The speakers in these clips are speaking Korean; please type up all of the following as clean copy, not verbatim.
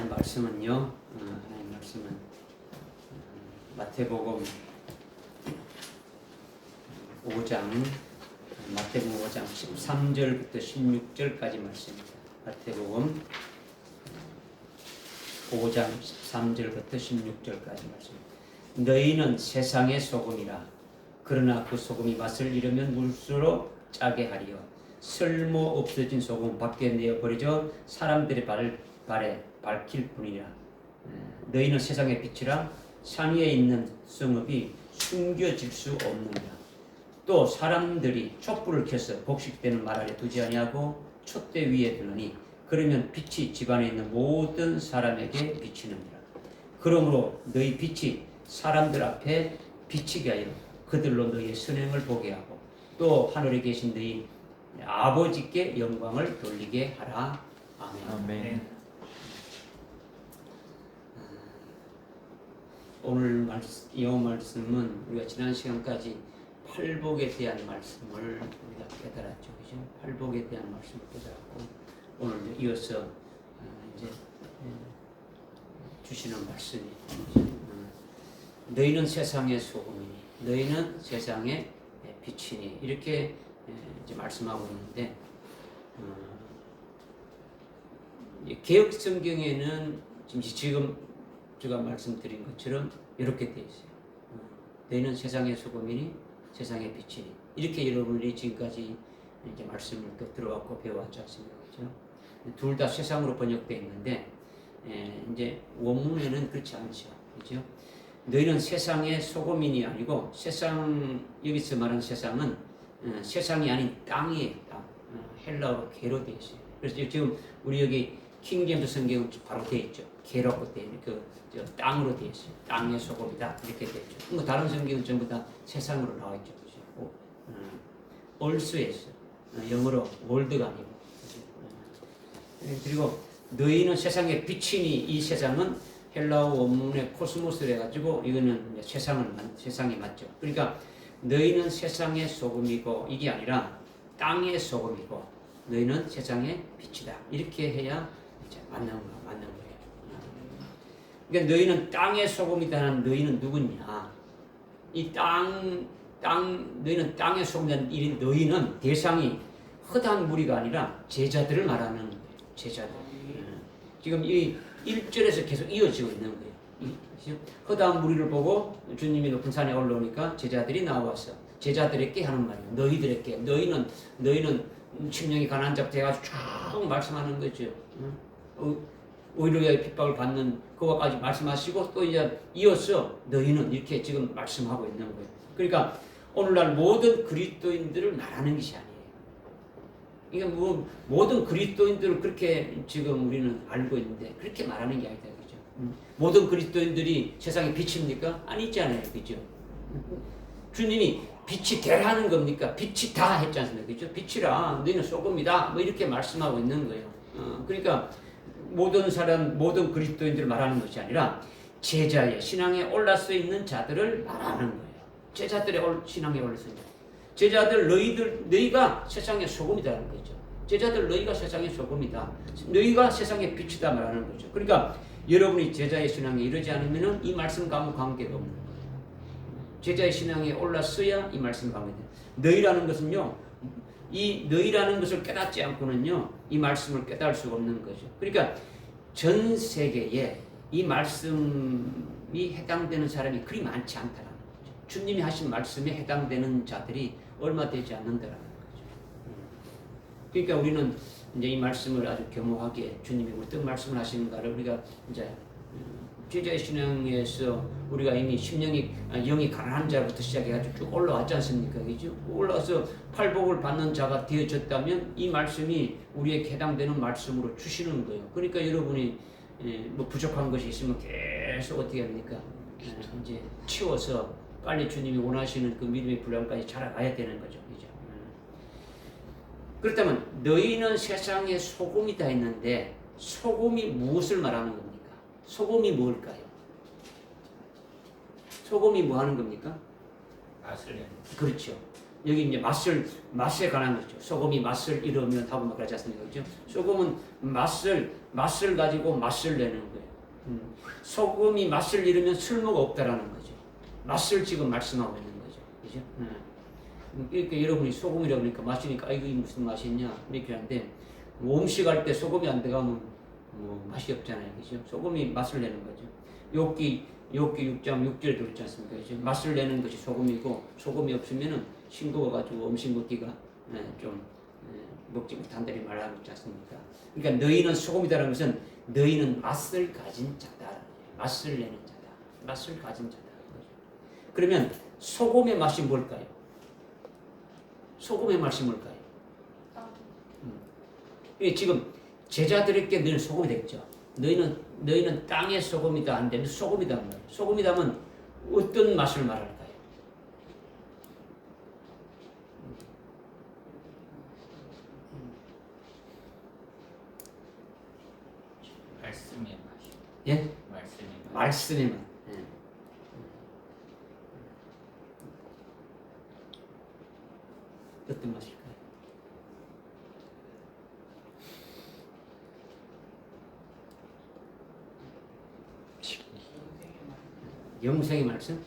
하나님 말씀은요. 하나님 말씀은 마태복음 5장 13절부터 16절까지 말씀입니다. 마태복음 5장 13절부터 16절까지 말씀입니다. 너희는 세상의 소금이라. 그러나 그 소금이 맛을 잃으면 물수로 짜게 하리요. 쓸모 없어진 소금 밖에 내어 버려져 사람들의 발에 밝힐 뿐이라. 너희는 세상의 빛이라. 산 위에 있는 성읍이 숨겨질 수 없느니라. 또 사람들이 촛불을 켜서 곡식되는 말 아래 두지 아니하고 촛대 위에 두느니 그러면 빛이 집안에 있는 모든 사람에게 비치느니라. 그러므로 너희 빛이 사람들 앞에 비치게 하여 그들로 너희의 선행을 보게 하고 또 하늘에 계신 너희 아버지께 영광을 돌리게 하라. 아멘. 아멘. 오늘 이 말씀은 우리가 지난 시간까지 팔복에 대한 말씀을 우리가 깨달았죠, 그죠? 팔복에 대한 말씀을 깨달았고 오늘 이어서 이제 주시는 말씀이 너희는 세상의 소금이니 너희는 세상의 빛이니 이렇게 이제 말씀하고 있는데 개역 성경에는 지금 제가 말씀드린 것처럼 이렇게 되어 있어요. 너희는 세상의 소금이니 세상의 빛이니 이렇게 여러분들이 지금까지 이제 말씀을 또 들어왔고 배워왔지 않습니까? 그렇죠? 둘 다 세상으로 번역되어 있는데 이제 원문에는 그렇지 않죠. 그렇죠? 너희는 세상의 소금이니 아니고 세상 여기서 말하는 세상은 세상이 아닌 땅이에요. 땅. 헬라어로 게로 되어 있어요. 그래서 지금 우리 여기 킹제임스 성경은 바로 되어 있죠. 게라고 되어 있는 땅으로 되어 있어요. 땅의 소금이다 이렇게 되어 있죠. 뭐 다른 성경은 전부 다 세상으로 나와 있죠. 그렇죠? 얼스에서 영어로 월드가 아니고 그리고 너희는 세상의 빛이니 이 세상은 헬라어 원문의 코스모스를 해가지고 이거는 세상이 맞죠. 그러니까 너희는 세상의 소금이고 이게 아니라 땅의 소금이고 너희는 세상의 빛이다. 이렇게 해야 이제 맞는 거예요. 그러니까 너희는 땅의 소금이다는 너희는 누구냐? 이 너희는 땅의 소금이다는 이 너희는 대상이 허다한 무리가 아니라 제자들을 말하는 거예요. 제자들. 지금 이 1절에서 계속 이어지고 있는 거예요. 허다한 무리를 보고 주님이 높은 산에 올라오니까 제자들이 나와서 제자들에게 하는 말이에요. 너희들에게 너희는 심령이 가난한 자 돼가지고 쭉 말씀하는 거죠. 오히려 핍박을 받는 그거까지 말씀하시고 또 이제 이어서 너희는 이렇게 지금 말씀하고 있는 거예요. 그러니까 오늘날 모든 그리스도인들을 말하는 것이 아니에요. 이게 뭐 모든 그리스도인들을 그렇게 지금 우리는 알고 있는데 그렇게 말하는 게 아니다, 그죠? 모든 그리스도인들이 세상의 빛입니까? 아니잖아요, 그죠? 주님이 빛이 되라는 겁니까? 빛이 다 했지 않습니까? 그죠? 빛이라 너희는 소금이다, 뭐 이렇게 말씀하고 있는 거예요. 그러니까 모든 그리스도인들을 말하는 것이 아니라 제자의 신앙에 올라서 있는 자들을 말하는 거예요. 제자들의 신앙에 올라서 있는 제자들 너희가 세상의 소금이다라는 거죠. 제자들 너희가 세상의 소금이다. 너희가 세상의 빛이다 말하는 거죠. 그러니까 여러분이 제자의 신앙에 이르지 않으면 이 말씀과 아무 관계가 없는 거예요. 제자의 신앙에 올라서야 이 말씀 관계가 돼요. 너희라는 것은요. 이 너희라는 것을 깨닫지 않고는요. 이 말씀을 깨달을 수가 없는 거죠. 그러니까 전 세계에 이 말씀이 해당되는 사람이 그리 많지 않다라는 거죠. 주님이 하신 말씀에 해당되는 자들이 얼마 되지 않는다라는 거죠. 그러니까 우리는 이제 이 말씀을 아주 겸허하게 주님이 어떤 말씀을 하시는가를 우리가 이제 제자의 신앙에서 우리가 이미 영이 가난한 자부터 시작해가지고 쭉 올라왔지 않습니까? 그죠? 올라와서 팔복을 받는 자가 되어졌다면 이 말씀이 우리에게 해당되는 말씀으로 주시는 거예요. 그러니까 여러분이 뭐 부족한 것이 있으면 계속 어떻게 합니까? 이제 치워서 빨리 주님이 원하시는 그 믿음의 분량까지 자라가야 되는 거죠. 그죠? 그렇다면 너희는 세상의 소금이다 했는데 소금이 무엇을 말하는 겁니까? 소금이 뭘까요? 소금이 뭐 하는 겁니까? 맛을 내는. 그렇죠. 여기 이제 맛에 관한 거죠. 소금이 맛을 잃으면 하고 막 그러지 않습니까? 그죠? 소금은 맛을 가지고 맛을 내는 거예요. 소금이 맛을 잃으면 쓸모가 없다라는 거죠. 맛을 지금 말씀하고 있는 거죠. 그죠? 이렇게 여러분이 소금이라고 그러니까 마시니까 이게 무슨 맛이냐 이렇게 하는데 음식할 때 소금이 안 들어가면 뭐 맛이 없잖아요. 그죠? 소금이 맛을 내는 거죠. 욥기 6장 6절에도 그렇지 않습니까? 그죠? 맛을 내는 것이 소금이고 소금이 없으면은 싱거워가지고 음식 먹기가 좀 먹지 못한다는 말을 하고 있지 않습니까? 그러니까 너희는 소금이다라는 것은 너희는 맛을 가진 자다. 맛을 내는 자다. 맛을 가진 자다. 그러면 소금의 맛이 뭘까요? 소금의 맛이 뭘까요? 지금 제자들에게 늘 소금이 됐죠. 너희는 땅의 소금이다 안 되면 소금이다 말이에요. 소금이다면 어떤 맛을 말할까요? 말씀의 맛. 예? 말씀의 맛. 말씀의 맛. 예. 어떤 맛일까요? 영생의 말씀?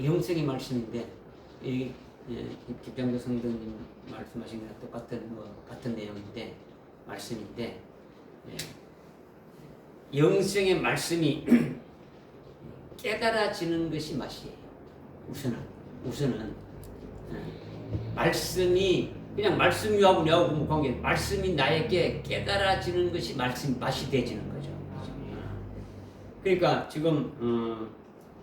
영생의 말씀인데 이 김장도 성도님 말씀하신 거랑 같은 내용인데 말씀인데 영생의 말씀이 깨달아지는 것이 맛이에요. 우선은 말씀이 그냥 말씀이하고 내하고 뭐 관계 말씀이 나에게 깨달아지는 것이 맛이 되지는 거죠. 그러니까 지금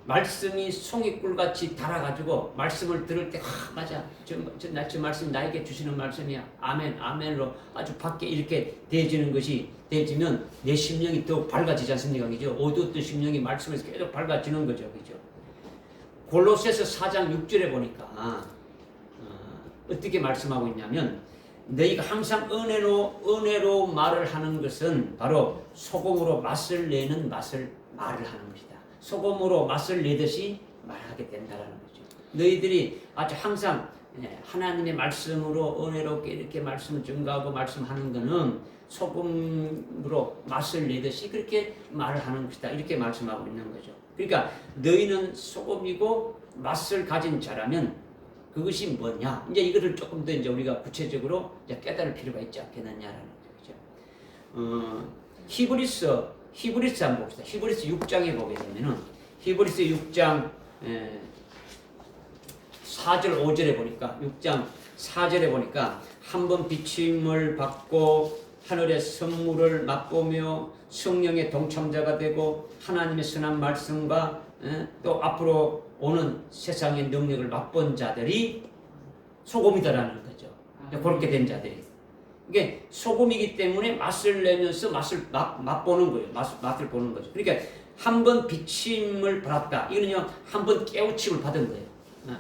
말씀이 송이꿀같이 달아가지고 말씀을 들을 때 맞아 저 말씀 나에게 주시는 말씀이야 아멘 아멘으로 아주 밖에 이렇게 되어지는 것이 되어지면 내 심령이 더 밝아지지 않습니까? 그죠? 어두웠던 심령이 말씀에서 계속 밝아지는 거죠. 그죠? 골로새서 4장 6절에 보니까 어떻게 말씀하고 있냐면 너희가 항상 은혜로 말을 하는 것은 바로 소금으로 맛을 내는 말을 하는 것이다. 소금으로 맛을 내듯이 말하게 된다라는 거죠. 너희들이 아주 항상 하나님의 말씀으로 은혜롭게 이렇게 말씀을 증거하고 말씀하는 것은 소금으로 맛을 내듯이 그렇게 말을 하는 것이다. 이렇게 말씀하고 있는 거죠. 그러니까 너희는 소금이고 맛을 가진 자라면 그것이 뭐냐? 이제 이거를 조금 더 이제 우리가 구체적으로 이제 깨달을 필요가 있지 않겠느냐라는 거죠. 히브리서 한번 봅시다. 히브리서 6장에 보게 되면은 히브리서 6장 4절 5절에 보니까 6장 4절에 보니까 한번 비침을 받고 하늘의 선물을 맛보며 성령의 동참자가 되고 하나님의 선한 말씀과 또 앞으로 오는 세상의 능력을 맛본 자들이 소금이다라는 거죠. 그렇게 된 자들이. 이게 소금이기 때문에 맛을 내면서 맛보는 거예요. 맛을 보는 거죠. 그러니까 한번 비침을 받았다. 이거는요, 한번 깨우침을 받은 거예요.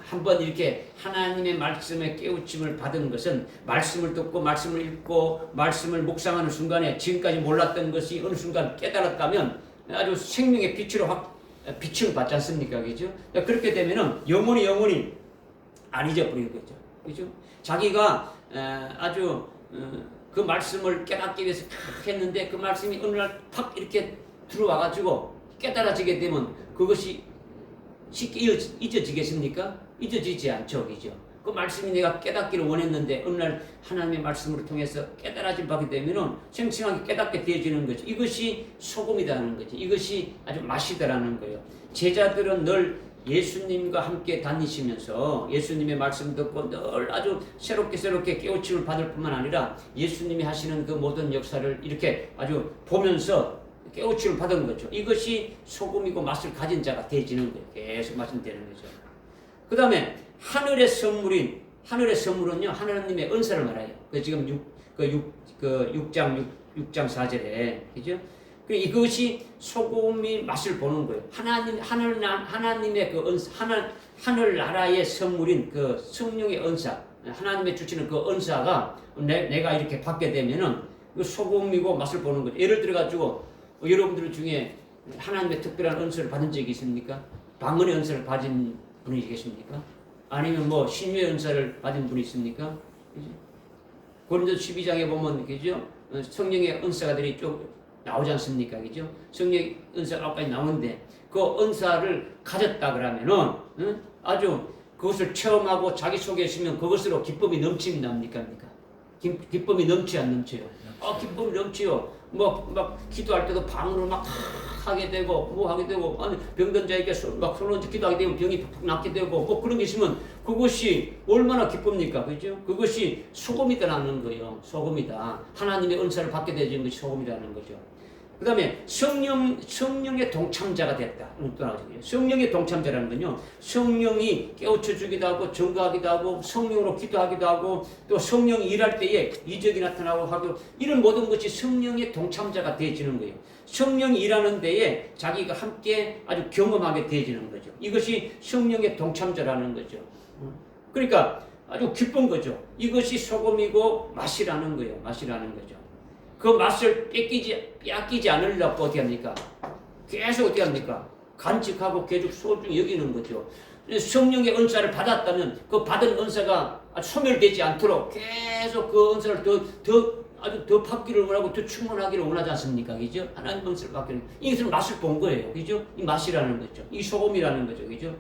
한번 이렇게 하나님의 말씀에 깨우침을 받은 것은 말씀을 듣고 말씀을 읽고 말씀을 묵상하는 순간에 지금까지 몰랐던 것이 어느 순간 깨달았다면 아주 생명의 빛으로 확 비침을 받지 않습니까? 그죠? 그렇게 되면은 영원히 안 잊어버리는 거죠. 그죠? 자기가 아주 그 말씀을 깨닫기 위해서 했는데 그 말씀이 어느 날 팍 이렇게 들어와가지고 깨달아지게 되면 그것이 쉽게 잊어지겠습니까? 잊어지지 않죠. 그죠? 그 말씀이 내가 깨닫기를 원했는데 어느 날 하나님의 말씀으로 통해서 깨달아짐 받게 되면은 생생하게 깨닫게 되어지는 거죠. 이것이 소금이라는 거죠. 이것이 아주 맛이다라는 거예요. 제자들은 늘 예수님과 함께 다니시면서 예수님의 말씀 듣고 늘 아주 새롭게 깨우침을 받을 뿐만 아니라 예수님이 하시는 그 모든 역사를 이렇게 아주 보면서 깨우침을 받은 거죠. 이것이 소금이고 맛을 가진 자가 되어지는 거예요. 계속 말씀되는 거죠. 그 다음에 하늘의 선물은요, 하나님의 은사를 말해요. 지금 6장 4절에, 그죠? 이것이 소금이 맛을 보는 거예요. 하나님의 그 은사, 하늘나라의 선물인 그 성령의 은사, 하나님의 주시는 그 은사가 내가 이렇게 받게 되면은 그 소금이고 맛을 보는 거죠. 예를 들어가지고 여러분들 중에 하나님의 특별한 은사를 받은 적이 있습니까? 방언의 은사를 가진 분이 계십니까? 아니면 뭐 신유의 은사를 가진 분이 있습니까? 고린도서 12장에 보면 그죠? 성령의 은사가들이 쭉 나오지 않습니까? 그죠? 성령의 은사가 아까 나오는데 그 은사를 가졌다 그러면은 아주 그것을 체험하고 자기 속에 있으면 그것으로 기쁨이 넘칩니까? 기쁨이 넘치 안 넘쳐요? 기쁨이 넘치요. 막 기도할 때도 방언을 막 하게 되고 뭐 하게 되고 아니 병든 자에게 막 손을 얹어 기도하게 되면 병이 푹 낫게 되고 뭐 그런 게 있으면 그것이 얼마나 기쁩니까? 그죠? 그것이 소금이다라는 거예요. 소금이다. 하나님의 은사를 받게 되는 것이 소금이라는 거죠. 그 다음에 성령의 동참자가 됐다. 또 나오죠. 성령의 동참자라는 건요, 성령이 깨우쳐 주기도 하고, 증거하기도 하고, 성령으로 기도하기도 하고, 또 성령이 일할 때에 이적이 나타나고 하고, 이런 모든 것이 성령의 동참자가 되어지는 거예요. 성령이 일하는 데에 자기가 함께 아주 경험하게 되어지는 거죠. 이것이 성령의 동참자라는 거죠. 그러니까 아주 기쁜 거죠. 이것이 소금이고 맛이라는 거예요. 맛이라는 거죠. 그 맛을 뺏기지 않으려고 어떻게 합니까? 계속 어떻게 합니까? 간직하고 계속 소중히 여기는 거죠. 성령의 은사를 받았다면 그 받은 은사가 소멸되지 않도록 계속 그 은사를 아주 더 받기를 원하고 더 충만하기를 원하지 않습니까? 그죠? 하나님 은사를 받기를. 이것은 맛을 본 거예요. 그죠? 이 맛이라는 거죠. 이 소금이라는 거죠. 그죠?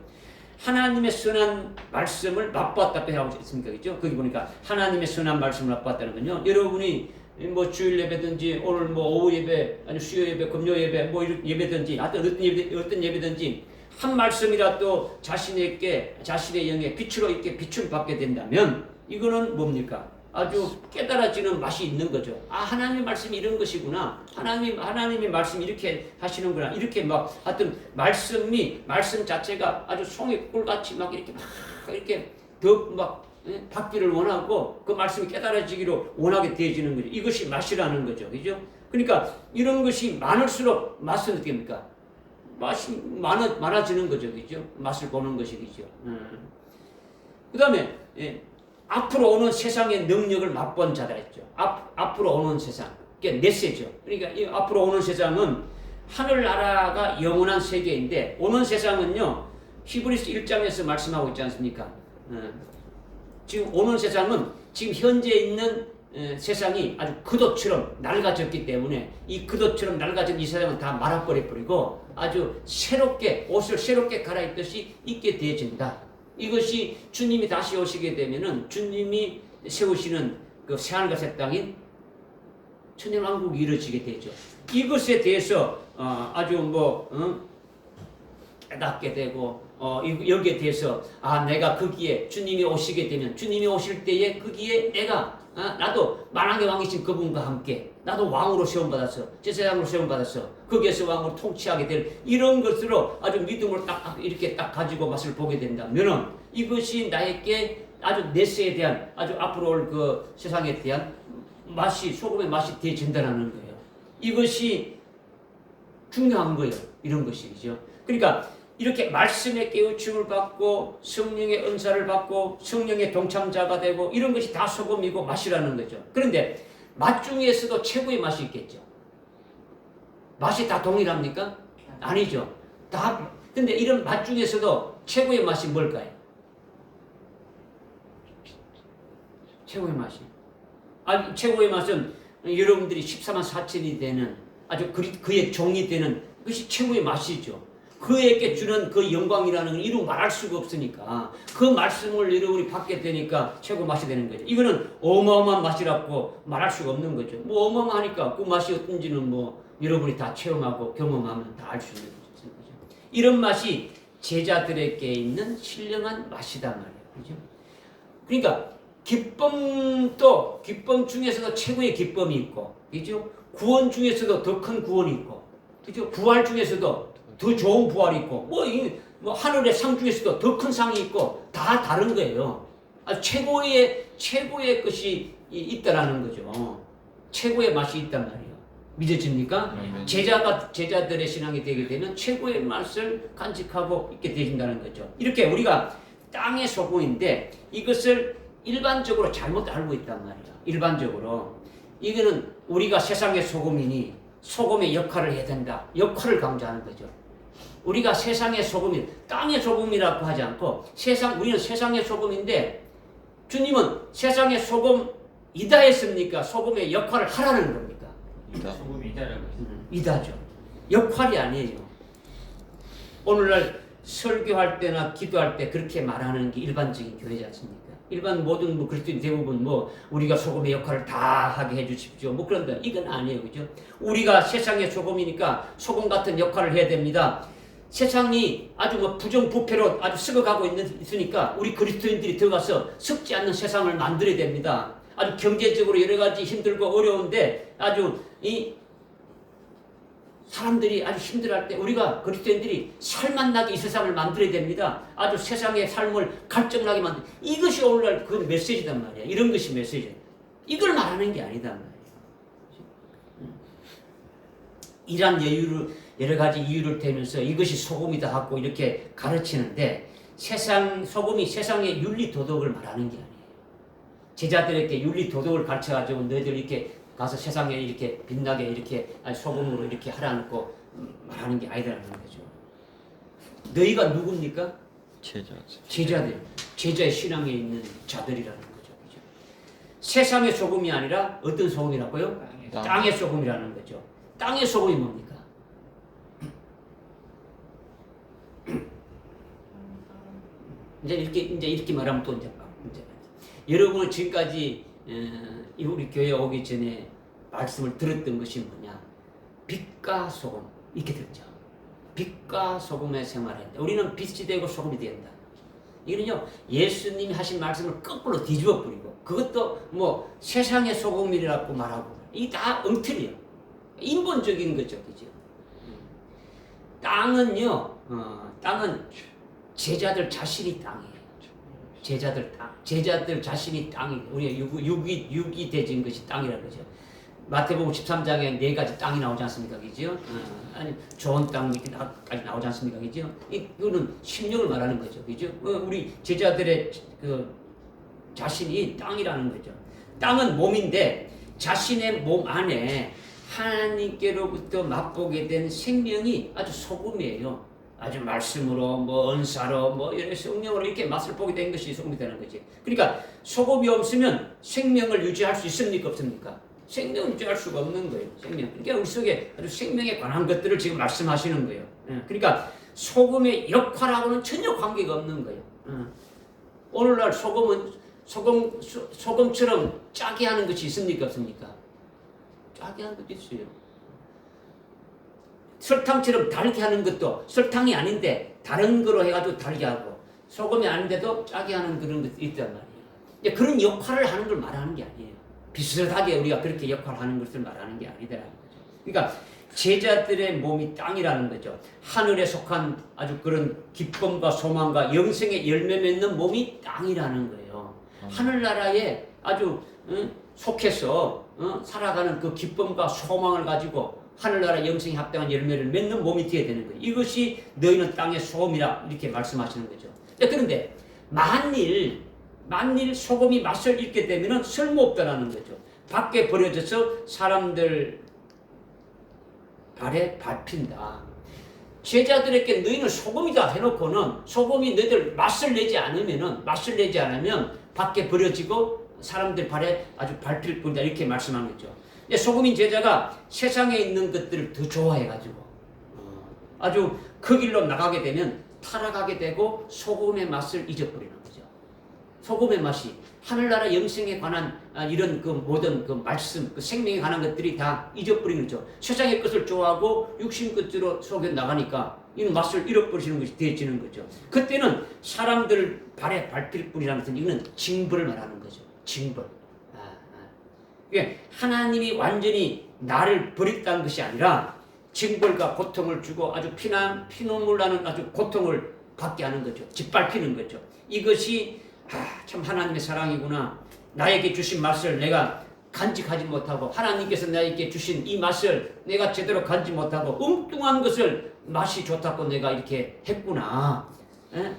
하나님의 선한 말씀을 맛보았다 하고 있습니까? 그죠? 거기 보니까 하나님의 선한 말씀을 맛보았다는 건요. 여러분이 뭐 주일 예배든지 오늘 뭐 오후 예배 아니 수요 예배 금요 예배 뭐 이런 예배든지 어떤 예배든지 한 말씀이라도 자신에게 자신의 영에 빛으로 이렇게 빛을 받게 된다면 이거는 뭡니까? 아주 깨달아지는 맛이 있는 거죠. 하나님의 말씀이 이런 것이구나. 하나님의 말씀이 이렇게 하시는구나. 이렇게 막 하여튼 말씀 자체가 아주 송이 꿀같이 막 이렇게 더 막 받기를 원하고 그 말씀이 깨달아지기로 원하게 되어지는 거죠. 이것이 맛이라는 거죠. 그죠? 그러니까 이런 것이 많을수록 맛은 어떻게 합니까? 맛이 많아지는 거죠. 그죠? 맛을 보는 것이 그죠? 그 다음에 앞으로 오는 세상의 능력을 맛본 자다 했죠. 앞으로 오는 세상. 그게 넷세죠. 그러니까 이 앞으로 오는 세상은 하늘나라가 영원한 세계인데 오는 세상은요. 히브리서 1장에서 말씀하고 있지 않습니까? 지금 오는 세상은 지금 현재 있는 세상이 아주 그도처럼 낡아졌기 때문에 이 그도처럼 낡아진 이 세상은 다 말아버려버리고 아주 옷을 새롭게 갈아입듯이 입게 되어진다. 이것이 주님이 다시 오시게 되면은 주님이 세우시는 그 새하늘과 새 땅인 천년왕국이 이루어지게 되죠. 이것에 대해서 아주 깨닫게 되고 여기에 대해서 내가 거기에 주님이 오시게 되면 주님이 오실 때에 거기에 내가 나도 만왕의 왕이신 그분과 함께 나도 왕으로 세움받아서 제사장으로 세움받아서 거기에서 왕으로 통치하게 될 이런 것으로 아주 믿음으로 이렇게 딱 가지고 맛을 보게 된다면은 이것이 나에게 아주 내세에 대한 아주 앞으로 올 그 세상에 대한 소금의 맛이 되어진다는 거예요. 이것이 중요한 거예요. 이런 것이죠. 그러니까 이렇게 말씀의 깨우침을 받고 성령의 은사를 받고 성령의 동참자가 되고 이런 것이 다 소금이고 맛이라는 거죠. 그런데 맛 중에서도 최고의 맛이 있겠죠. 맛이 다 동일합니까? 아니죠. 근데 이런 맛 중에서도 최고의 맛이 뭘까요? 최고의 맛이. 최고의 맛은 여러분들이 14만 4천이 되는 아주 그의 종이 되는 그것이 최고의 맛이죠. 그에게 주는 그 영광이라는 건 이루 말할 수가 없으니까 그 말씀을 여러분이 받게 되니까 최고 맛이 되는 거죠. 이거는 어마어마한 맛이라고 말할 수가 없는 거죠. 뭐 어마어마하니까 그 맛이 어떤지는 뭐 여러분이 다 체험하고 경험하면 다 알 수 있는 거죠. 이런 맛이 제자들에게 있는 신령한 맛이다 말이에요. 그죠? 그러니까 기쁨 중에서도 최고의 기쁨이 있고, 그죠? 구원 중에서도 더 큰 구원이 있고, 그죠? 부활 중에서도 더 좋은 부활이 있고, 하늘의 상 중에서도 더 큰 상이 있고, 다 다른 거예요. 최고의 것이 있다라는 거죠. 최고의 맛이 있단 말이에요. 믿어집니까? 제자들의 신앙이 되게 되면 최고의 맛을 간직하고 있게 되신다는 거죠. 이렇게 우리가 땅의 소금인데 이것을 일반적으로 잘못 알고 있단 말이에요. 일반적으로. 이거는 우리가 세상의 소금이니 소금의 역할을 해야 된다. 역할을 강조하는 거죠. 우리가 세상의 소금이, 땅의 소금이라고 하지 않고 우리는 세상의 소금인데 주님은 세상의 소금이다 했습니까? 소금의 역할을 하라는 겁니까? 소금이 이다라고 했습니다. 이다죠. 역할이 아니에요. 오늘날 설교할 때나 기도할 때 그렇게 말하는 게 일반적인 교회지 않습니까? 일반 모든 그리스도인 대부분 우리가 소금의 역할을 다 하게 해주십시오. 그런다. 이건 아니에요. 그죠? 우리가 세상의 소금이니까 소금 같은 역할을 해야 됩니다. 세상이 아주 부정부패로 아주 썩어가고 있으니까 우리 그리스도인들이 들어가서 썩지 않는 세상을 만들어야 됩니다. 아주 경제적으로 여러 가지 힘들고 어려운데 아주 사람들이 아주 힘들어할 때 우리가 그리스도인들이 살만나게 이 세상을 만들어야 됩니다. 아주 세상의 삶을 갈증나게 만들. 이것이 오늘날 그 메시지단 말이야. 이런 것이 메시지. 이걸 말하는 게 아니다 말이야. 이란 여러 가지 이유를 대면서 이것이 소금이다 하고 이렇게 가르치는데 소금이 세상의 윤리 도덕을 말하는 게 아니에요. 제자들에게 윤리 도덕을 가르쳐가지고 너희들 이렇게 가서 세상에 이렇게 빛나게 이렇게 소금으로 이렇게 하라고 말하는 게 아니라는 거죠. 너희가 누굽니까? 제자들. 제자의 신앙에 있는 자들이라는 거죠. 그죠? 세상의 소금이 아니라 어떤 소금이라고요? 땅의 소금이라는 거죠. 땅의 소금이 뭡니까? 이제 이렇게 말하면 또 이제 여러분은 지금까지 우리 교회 오기 전에 말씀을 들었던 것이 뭐냐? 빛과 소금 이렇게 들었죠. 빛과 소금의 생활인데 우리는 빛이 되고 소금이 된다. 이거는요 예수님이 하신 말씀을 거꾸로 뒤집어 버리고 그것도 세상의 소금이라고 말하고 이게 다 엉터리예요. 인본적인 거죠, 그죠? 땅은요, 땅은 제자들 자신이 땅이에요. 제자들 자신이 땅이 우리 육이 되진 것이 땅이라는 거죠. 마태복음 13장에 4가지 땅이 나오지 않습니까, 그죠? 아니 좋은 땅 밑에까지 나오지 않습니까, 그죠? 이거는 심령을 말하는 거죠, 그죠? 우리 제자들의 그 자신이 땅이라는 거죠. 땅은 몸인데 자신의 몸 안에 하나님께로부터 맛보게 된 생명이 아주 소금이에요. 아주 말씀으로 은사로 이런 성령으로 이렇게 맛을 보게 된 것이 소금이 되는 거지. 그러니까 소금이 없으면 생명을 유지할 수 있습니까, 없습니까? 생명을 유지할 수가 없는 거예요. 생명. 그러니까 우리 속에 아주 생명에 관한 것들을 지금 말씀하시는 거예요. 그러니까 소금의 역할하고는 전혀 관계가 없는 거예요. 오늘날 소금은 소금처럼 짜게 하는 것이 있습니까, 없습니까? 짜게 하는 것도 있어요. 설탕처럼 달게 하는 것도 설탕이 아닌데 다른 거로 해가지고 달게 하고 소금이 아닌데도 짜게 하는 그런 것도 있단 말이에요. 그런 역할을 하는 걸 말하는 게 아니에요. 비슷하게 우리가 그렇게 역할을 하는 것을 말하는 게 아니더라는 거죠. 그러니까 제자들의 몸이 땅이라는 거죠. 하늘에 속한 아주 그런 기쁨과 소망과 영생의 열매 맺는 몸이 땅이라는 거예요. 하늘나라에 아주 속해서 살아가는 그 기쁨과 소망을 가지고 하늘나라 영생에 합당한 열매를 맺는 몸이 되어야 되는 거예요. 이것이 너희는 땅의 소금이라 이렇게 말씀하시는 거죠. 그런데 만일 소금이 맛을 잃게 되면 쓸모없다라는 거죠. 밖에 버려져서 사람들 발에 밟힌다. 제자들에게 너희는 소금이다 해놓고는 소금이 너희들 맛을 내지 않으면 밖에 버려지고 사람들 발에 아주 밟힐 뿐이다 이렇게 말씀한 거죠. 소금인 제자가 세상에 있는 것들을 더 좋아해가지고 아주 그 길로 나가게 되면 타락하게 되고 소금의 맛을 잊어버리는 거죠. 소금의 맛이 하늘나라 영생에 관한 이런 그 모든 그 말씀, 그 생명에 관한 것들이 다 잊어버리는 거죠. 세상의 것을 좋아하고 육신 것으로 속에 나가니까 이 맛을 잃어버리시는 것이 되어지는 거죠. 그때는 사람들 발에 밟힐 뿐이라는 것은 이거는 징벌을 말하는 거죠. 징벌. 하나님이 완전히 나를 버렸다는 것이 아니라 징벌과 고통을 주고 아주 피눈물 나는 아주 고통을 받게 하는 거죠. 짓밟히는 거죠. 이것이 참 하나님의 사랑이구나. 나에게 주신 맛을 내가 간직하지 못하고 하나님께서 나에게 주신 이 맛을 내가 제대로 간직 못하고 엉뚱한 것을 맛이 좋다고 내가 이렇게 했구나.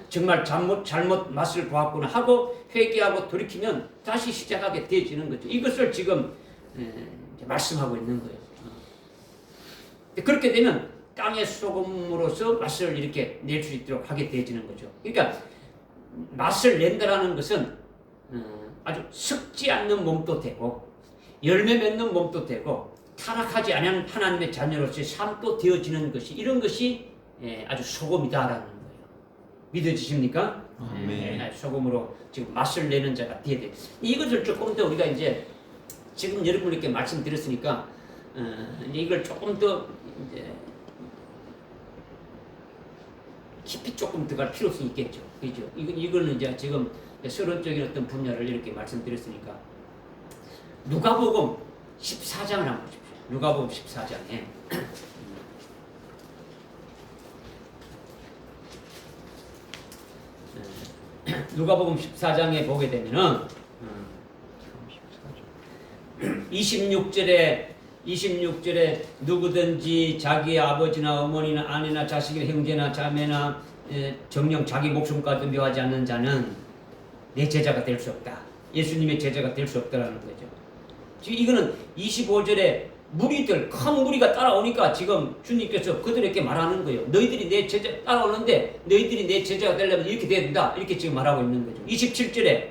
정말 잘못 맛을 보았구나 하고 회개하고 돌이키면 다시 시작하게 되어지는 거죠. 이것을 지금 말씀하고 있는 거예요. 그렇게 되면 땅의 소금으로서 맛을 이렇게 낼 수 있도록 하게 되어지는 거죠. 그러니까 맛을 낸다라는 것은 아주 썩지 않는 몸도 되고 열매 맺는 몸도 되고 타락하지 않은 하나님의 자녀로서의 삶도 되어지는 것이 이런 것이 아주 소금이다라는 거예요. 믿어지십니까? 아멘. 소금으로 지금 맛을 내는 자가 되어야 돼. 이것을 조금 더 우리가 이제 지금 여러분께 말씀드렸으니까 이걸 조금 더 이제 깊이 조금 들어갈 필요성이 있겠죠. 그죠? 이거는 이제 지금 서론적인 어떤 분야를 이렇게 말씀드렸으니까 누가복음 14장을 한번 보십시오. 누가복음 14장에 누가복음 14장에 보게 되면은 26절에 누구든지 자기 아버지나 어머니나 아내나 자식이나 형제나 자매나 정녕 자기 목숨까지 묘하지 않는 자는 내 제자가 될 수 없다. 예수님의 제자가 될 수 없다라는 거죠. 지금 이거는 25절에 무리들 큰 무리가 따라오니까 지금 주님께서 그들에게 말하는 거예요. 너희들이 내 제자 따라오는데 너희들이 내 제자가 되려면 이렇게 돼야 된다. 이렇게 지금 말하고 있는 거죠. 27절에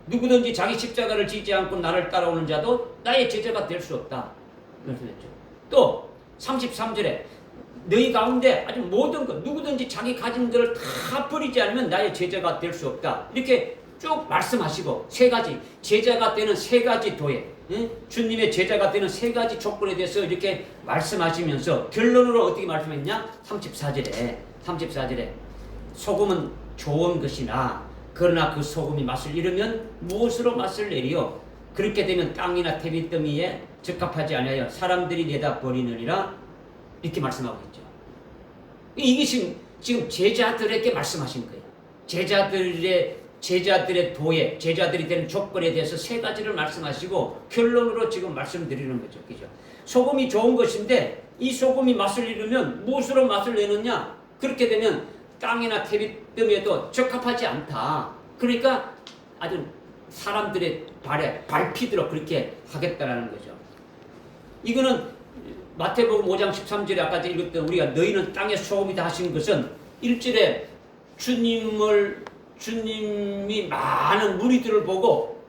누구든지 자기 십자가를 지지 않고 나를 따라오는 자도 나의 제자가 될 수 없다. 말씀했죠. 또 33절에 너희 가운데 아주 모든 것 누구든지 자기 가진 것을 다 버리지 않으면 나의 제자가 될 수 없다. 이렇게 쭉 말씀하시고 세 가지 제자가 되는 세 가지 도에 주님의 제자가 되는 세 가지 조건에 대해서 이렇게 말씀하시면서 결론으로 어떻게 말씀했냐? 34절에 소금은 좋은 것이나 그러나 그 소금이 맛을 잃으면 무엇으로 맛을 내리요? 그렇게 되면 땅이나 태비더미에 적합하지 아니하여 사람들이 내다 버리느니라. 이렇게 말씀하고 있죠. 이게 지금 제자들에게 말씀하신 거예요. 제자들의 도에 제자들이 되는 조건에 대해서 세 가지를 말씀하시고 결론으로 지금 말씀드리는 거죠. 그죠? 소금이 좋은 것인데 이 소금이 맛을 잃으면 무엇으로 맛을 내느냐? 그렇게 되면 땅이나 태비더미에도 적합하지 않다. 그러니까 아주 사람들의 발에 밟히도록 그렇게 하겠다라는 거죠. 이거는 마태복음 5장 13절에 아까 읽었던 우리가 너희는 땅의 소금이다 하신 것은 1절에 주님이 많은 무리들을 보고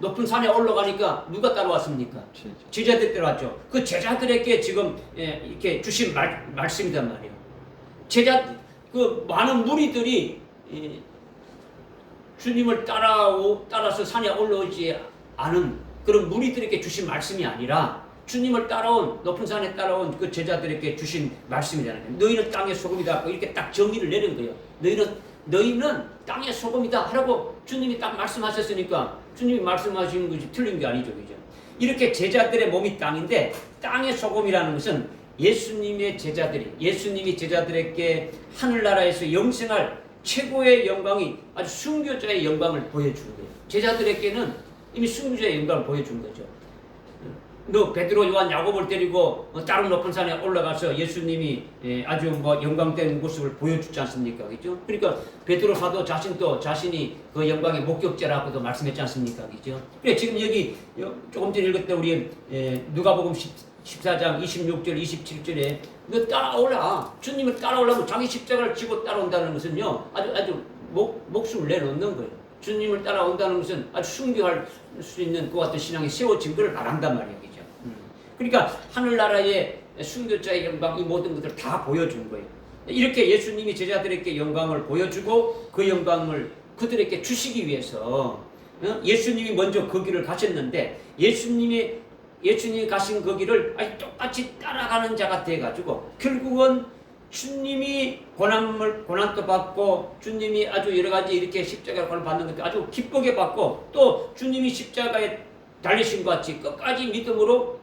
높은 산에 올라가니까 누가 따라왔습니까? 제자들 따라왔죠. 그 제자들에게 지금 이렇게 주신 말씀이란 말이에요. 그 많은 무리들이 주님을 따라서 산에 올라오지 않은 그런 무리들에게 주신 말씀이 아니라 주님을 높은 산에 따라온 그 제자들에게 주신 말씀이잖아요. 너희는 땅의 소금이다. 이렇게 딱 정의를 내는 거예요. 너희는 땅의 소금이다 하라고 주님이 딱 말씀하셨으니까 주님이 말씀하신 것이 틀린 게 아니죠. 그죠? 이렇게 제자들의 몸이 땅인데 땅의 소금이라는 것은 예수님이 제자들에게 하늘나라에서 영생할 최고의 영광이 아주 순교자의 영광을 보여준 거예요. 제자들에게는 이미 순교자의 영광을 보여준 거죠. 베드로, 요한, 야고보를 데리고 다른 높은 산에 올라가서 예수님이 아주 영광된 모습을 보여주지 않습니까? 그죠? 그러니까 베드로 사도 자신도 자신이 그 영광의 목격자라고도 말씀했지 않습니까? 그죠? 그래 지금 여기 조금 전에 읽었던 우리 누가복음 14장 26절 27절에 너 따라오라. 주님을 따라오려면 자기 십자가를 지고 따라온다는 것은요. 아주 목숨을 내놓는 거예요. 주님을 따라온다는 것은 아주 순교할 수 있는 그 같은 신앙이 세워진 것을 말한단 말이에요. 그죠? 그러니까 하늘나라의 순교자의 영광 이 모든 것들을 다 보여준 거예요. 이렇게 예수님이 제자들에게 영광을 보여주고 그 영광을 그들에게 주시기 위해서 예수님이 먼저 그 길을 가셨는데 예수님이 가신 그 길을 아주 똑같이 따라가는 자가 돼가지고 결국은 주님이 고난도 받고 주님이 아주 여러 가지 이렇게 십자가 고난 받는 것도 아주 기쁘게 받고 또 주님이 십자가에 달리신 것 같이 끝까지 믿음으로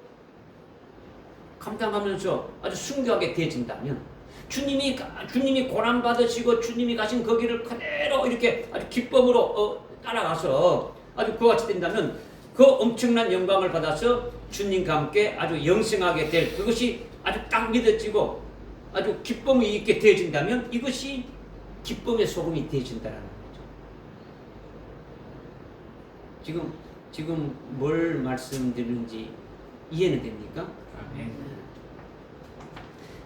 감당하면서 아주 순교하게 되어진다면 주님이 고난 받으시고 주님이 가신 그 길을 그대로 이렇게 아주 기쁨으로 따라가서 아주 그와 같이 된다면 그 엄청난 영광을 받아서 주님과 함께 아주 영생하게 될 그것이 아주 딱 믿어지고 아주 기쁨이 있게 되어진다면 이것이 기쁨의 소금이 되어진다는 거죠. 지금 뭘 말씀드리는지 이해는 됩니까?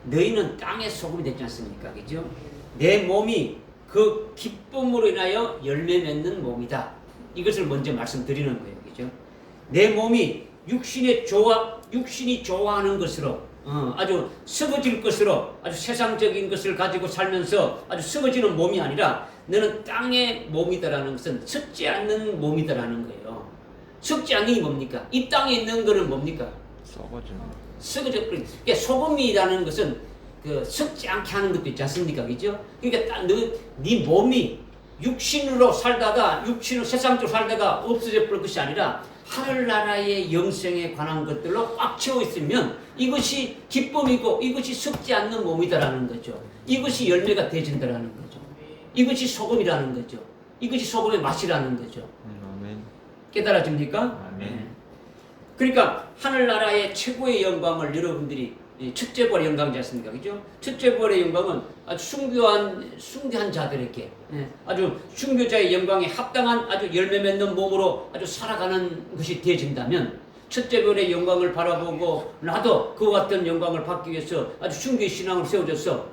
너희는 땅의 소금이 됐지 않습니까? 그죠? 내 몸이 그 기쁨으로 인하여 열매 맺는 몸이다. 이것을 먼저 말씀드리는 거예요. 그죠? 내 몸이 육신이 좋아하는 것으로 아주 썩어질 것으로 아주 세상적인 것을 가지고 살면서 아주 썩어지는 몸이 아니라 너는 땅의 몸이다라는 것은 썩지 않는 몸이다라는 거예요. 썩지 않는 게 뭡니까? 이 땅에 있는 거는 뭡니까? 썩어져. 그러니까 소금이라는 것은 그 썩지 않게 하는 것도 있지 않습니까? 그죠? 그러니까 네 몸이 육신으로 살다가 육신으로 세상적으로 살다가 없어져 버릴 것이 아니라 하늘나라의 영생에 관한 것들로 꽉 채워 있으면 이것이 기쁨이고 이것이 썩지 않는 몸이다라는 거죠. 이것이 열매가 되진다라는 거죠. 이것이 소금이라는 거죠. 이것이 소금의 맛이라는 거죠. 깨달아집니까? 아멘. 그러니까 하늘나라의 최고의 영광을 여러분들이 첫째벌의 영광이지 않습니까? 그죠? 첫째벌의 영광은 아주 숭배한 자들에게 아주 순교자의 영광에 합당한 아주 열매 맺는 몸으로 아주 살아가는 것이 되어진다면 첫째벌의 영광을 바라보고 나도 그와 같은 영광을 받기 위해서 아주 순교의 신앙을 세워줘서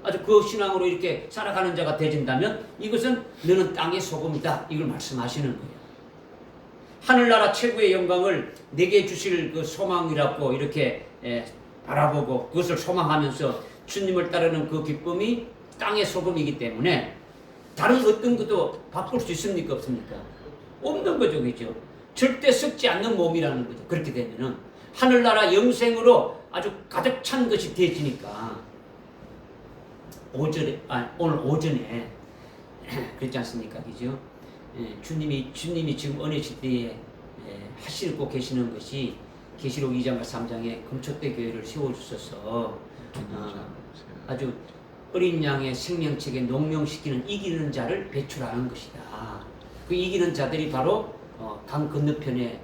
아주 그 신앙으로 이렇게 살아가는 자가 되어진다면 이것은 너는 땅의 소금이다. 이걸 말씀하시는 거예요. 하늘나라 최고의 영광을 내게 주실 그 소망이라고 이렇게 바라보고 그것을 소망하면서 주님을 따르는 그 기쁨이 땅의 소금이기 때문에 다른 어떤 것도 바꿀 수 있습니까? 없습니까? 없는 거죠. 그죠? 절대 썩지 않는 몸이라는 거죠. 그렇게 되면은 하늘나라 영생으로 아주 가득 찬 것이 되어지니까 오늘 오전에 그렇지 않습니까? 그죠? 주님이 지금 어느 시대에 하시고 계시는 것이 계시록 2장과 3장에 금초대 교회를 세워주셔서 아주 어린 양의 생명책에 농명시키는 이기는 자를 배출하는 것이다. 그 이기는 자들이 바로 강 건너편에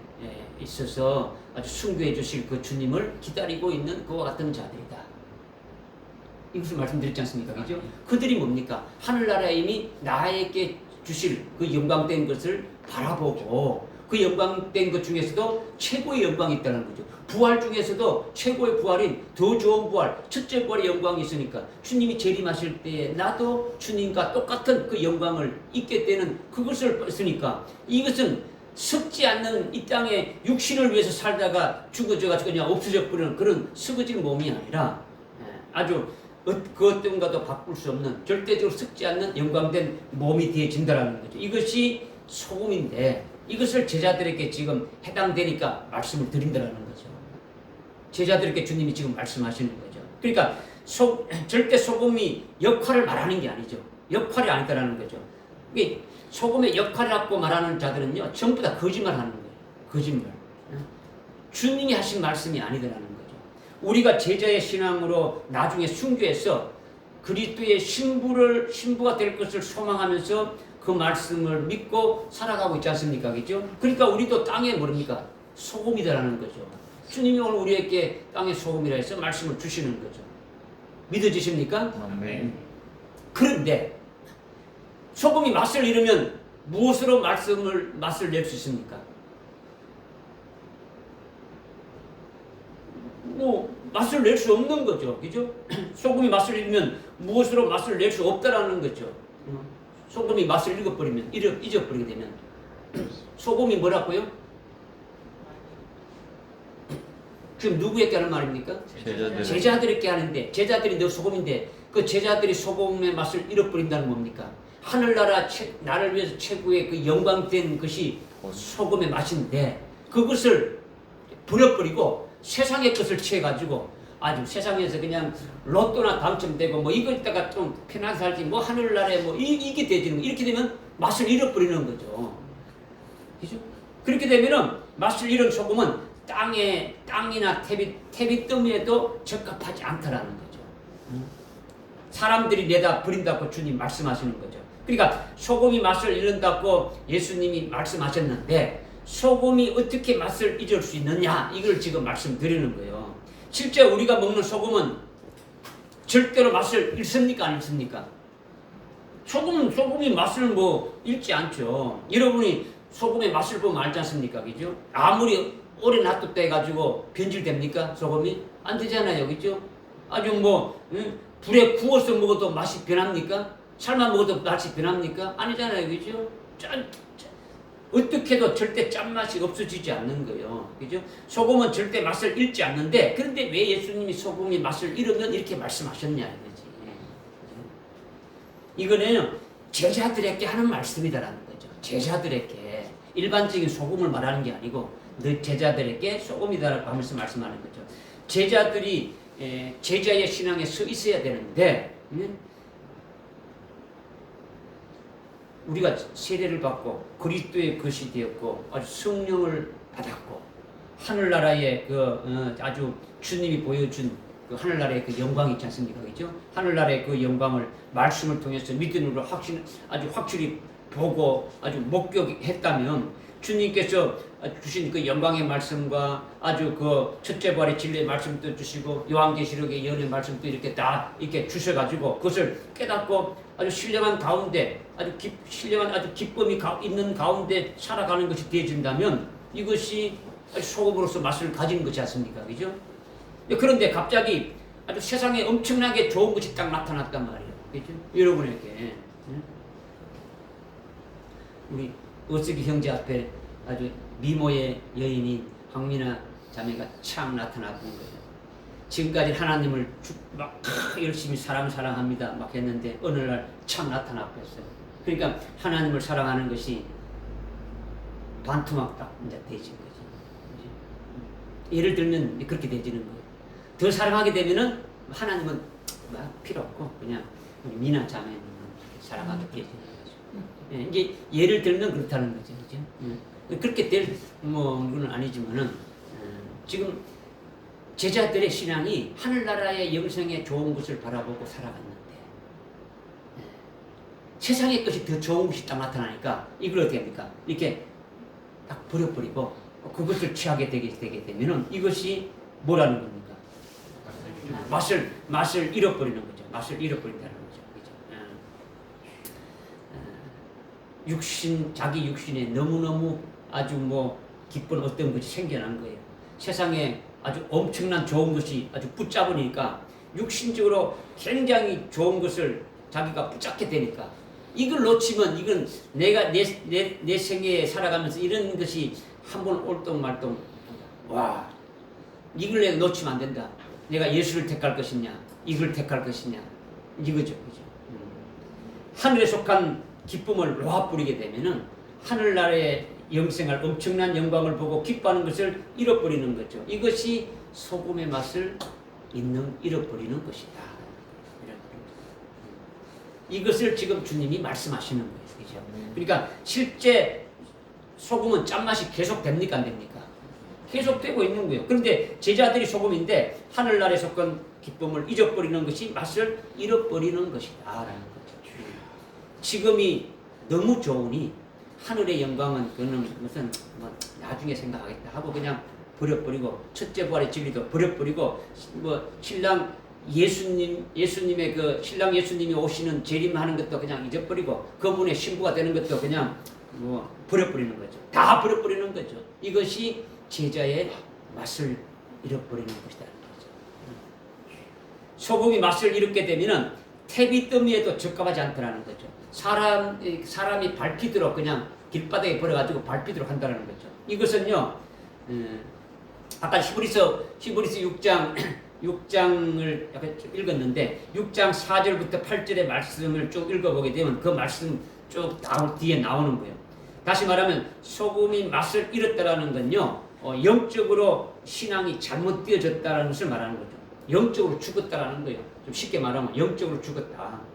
있어서 아주 순교해 주실 그 주님을 기다리고 있는 그와 같은 자들이다. 이것을 말씀드렸지 않습니까? 그죠? 그들이 뭡니까? 하늘나라에 이미 나에게 주실 그 영광된 것을 바라보고 그 영광된 것 중에서도 최고의 영광이 있다는 거죠. 부활 중에서도 최고의 부활인 더 좋은 부활, 첫째 부활의 영광이 있으니까 주님이 재림하실 때에 나도 주님과 똑같은 그 영광을 입게 되는 그것을 쓰니까 이것은 썩지 않는 이 땅에 육신을 위해서 살다가 죽어져가지고 그냥 없어져 버리는 그런 썩어진 몸이 아니라 아주 그 어떤 것도 바꿀 수 없는 절대적으로 썩지 않는 영광된 몸이 되어진다는 거죠. 이것이 소금인데 이것을 제자들에게 지금 해당되니까 말씀을 드린다는 거죠. 제자들에게 주님이 지금 말씀하시는 거죠. 그러니까 절대 소금이 역할을 말하는 게 아니죠. 역할이 아니다라는 거죠. 소금의 역할이라고 말하는 자들은요 전부 다 거짓말하는 거예요. 거짓말. 주님이 하신 말씀이 아니다라는 거죠. 우리가 제자의 신앙으로 나중에 순교해서 그리스도의 신부가 될 것을 소망하면서 그 말씀을 믿고 살아가고 있지 않습니까? 그죠? 그러니까 우리도 땅에 뭡니까? 소금이다라는 거죠. 주님이 오늘 우리에게 땅의 소금이라 해서 말씀을 주시는 거죠. 믿어지십니까? 아멘. 그런데 소금이 맛을 잃으면 무엇으로 맛을 낼 수 있습니까? 맛을 낼 수 없는 거죠. 그죠? 소금이 맛을 잃으면 무엇으로 맛을 낼 수 없다라는 거죠. 소금이 맛을 잊어버리게 되면 소금이 뭐라고요? 지금 누구에게 하는 말입니까? 제자들에게 하는데 제자들이 너 소금인데 그 제자들이 소금의 맛을 잃어버린다는 뭡니까? 하늘나라 나를 위해서 최고의 그 영광된 것이 소금의 맛인데 그것을 버려버리고 세상의 것을 취해가지고 아주 세상에서 그냥 로또나 당첨되고 뭐 이거 있다가 좀 편하게 살지 뭐 하늘나라에 뭐 이게 되지는 이렇게 되면 맛을 잃어버리는 거죠. 그죠? 그렇게 되면은 맛을 잃은 소금은 땅이나 태비더미에도 적합하지 않다라는 거죠. 사람들이 내다 버린다고 주님 말씀하시는 거죠. 그러니까 소금이 맛을 잃는다고 예수님이 말씀하셨는데 소금이 어떻게 맛을 잊을 수 있느냐 이걸 지금 말씀드리는 거예요. 실제 우리가 먹는 소금은 절대로 맛을 잃습니까? 안 잃습니까? 소금이 맛을 잃지 않죠. 여러분이 소금의 맛을 보면 알지 않습니까? 그죠? 아무리 오래 놔뒀다 해가지고 변질됩니까? 소금이? 안 되잖아요. 그죠? 아주 뭐 불에 구워서 먹어도 맛이 변합니까? 삶아 먹어도 맛이 변합니까? 아니잖아요, 그죠? 어떻게 해도 절대 짠맛이 없어지지 않는 거예요. 그죠? 소금은 절대 맛을 잃지 않는데, 그런데 왜 예수님이 소금이 맛을 잃으면 이렇게 말씀하셨냐, 이거지. 이거는 제자들에게 하는 말씀이다라는 거죠. 제자들에게. 일반적인 소금을 말하는 게 아니고, 너 제자들에게 소금이다라고 하면서 말씀하는 거죠. 제자들이 제자의 신앙에 서 있어야 되는데, 우리가 세례를 받고 그리스도의 것이 되었고 아주 성령을 받았고 하늘나라의 아주 주님이 보여준 그 하늘나라의 그 영광이 있지 않습니까? 그죠? 하늘나라의 그 영광을 말씀을 통해서 믿음으로 아주 확실히 보고 아주 목격했다면 주님께서 주신 그 영광의 말씀과 아주 그 첫째 부활의 진리의 말씀도 주시고 요한계시록의 예언의 말씀도 이렇게 다 이렇게 주셔가지고 그것을 깨닫고 아주 신령한 가운데 신령한 아주 기쁨이 있는 가운데 살아가는 것이 되어진다면 이것이 아주 소금으로서 맛을 가지는 것이 않습니까? 그죠? 그런데 갑자기 아주 세상에 엄청나게 좋은 것이 딱 나타났단 말이에요. 그죠? 여러분에게 우리 어쓰기 형제 앞에 아주 미모의 여인인 황미나 자매가 참 나타났던 거예요. 지금까지 하나님을 막 열심히 사랑합니다 막 했는데 어느 날 참 나타났어요. 그러니까 하나님을 사랑하는 것이 반토막 딱 이제 되어진 거지. 예를 들면 그렇게 되어지는 거예요. 더 사랑하게 되면은 하나님은 필요 없고 그냥 우리 미나 자매는 사랑하게 되어지는 거죠. 이게 예를 들면 그렇다는 거죠, 그죠? 그렇게 될 건 아니지만은 지금 제자들의 신앙이 하늘나라의 영생의 좋은 것을 바라보고 살아갔는데 세상의 것이 더 좋은 것이 딱 나타나니까 이걸 어떻게 합니까? 이렇게 딱 버려버리고 그것을 취하게 되게 되면은 이것이 뭐라는 겁니까? 맛을 잃어버리는 거죠. 맛을 잃어버린다는 거죠. 그죠? 자기 육신에 너무너무 아주 기쁜 어떤 것이 생겨난 거예요. 세상에 아주 엄청난 좋은 것이 아주 붙잡으니까 육신적으로 굉장히 좋은 것을 자기가 붙잡게 되니까 이걸 놓치면 이건 내가 내 생애에 살아가면서 이런 것이 한번 올똥말똥 이걸 내가 놓치면 안 된다. 내가 예수를 택할 것이냐 이걸 택할 것이냐 이거죠. 그죠? 하늘에 속한 기쁨을 놓아버리게 되면은 하늘나라의 영생할 엄청난 영광을 보고 기뻐하는 것을 잃어버리는 거죠. 이것이 소금의 맛을 잃어버리는 것이다. 이것을 지금 주님이 말씀하시는 거예요. 그죠? 그러니까 실제 소금은 짠맛이 계속 됩니까? 안 됩니까? 계속 되고 있는 거예요. 그런데 제자들이 소금인데 하늘나라에 속한 기쁨을 잊어버리는 것이 맛을 잃어버리는 것이다. 라는 거죠. 지금이 너무 좋으니 하늘의 영광은 그는 무슨 나중에 생각하겠다 하고 그냥 버려버리고 첫째 부활의 진리도 버려버리고 신랑 예수님의 그 신랑 예수님이 오시는 재림하는 것도 그냥 잊어버리고 그분의 신부가 되는 것도 그냥 버려버리는 거죠. 다 버려버리는 거죠. 이것이 제자의 맛을 잃어버리는 것이라는 거죠. 소금이 맛을 잃게 되면은 태비더미에도 적합하지 않더라는 거죠. 사람이 밟히도록 그냥 길바닥에 버려가지고 밟히도록 한다는 거죠. 이것은요, 아까 히브리서 6장을 약간 읽었는데 6장 4절부터 8절의 말씀을 쭉 읽어보게 되면 그 말씀 쭉 뒤에 나오는 거예요. 다시 말하면 소금이 맛을 잃었다라는 건요, 영적으로 신앙이 잘못되어졌다라는 것을 말하는 거죠. 영적으로 죽었다라는 거예요. 좀 쉽게 말하면 영적으로 죽었다.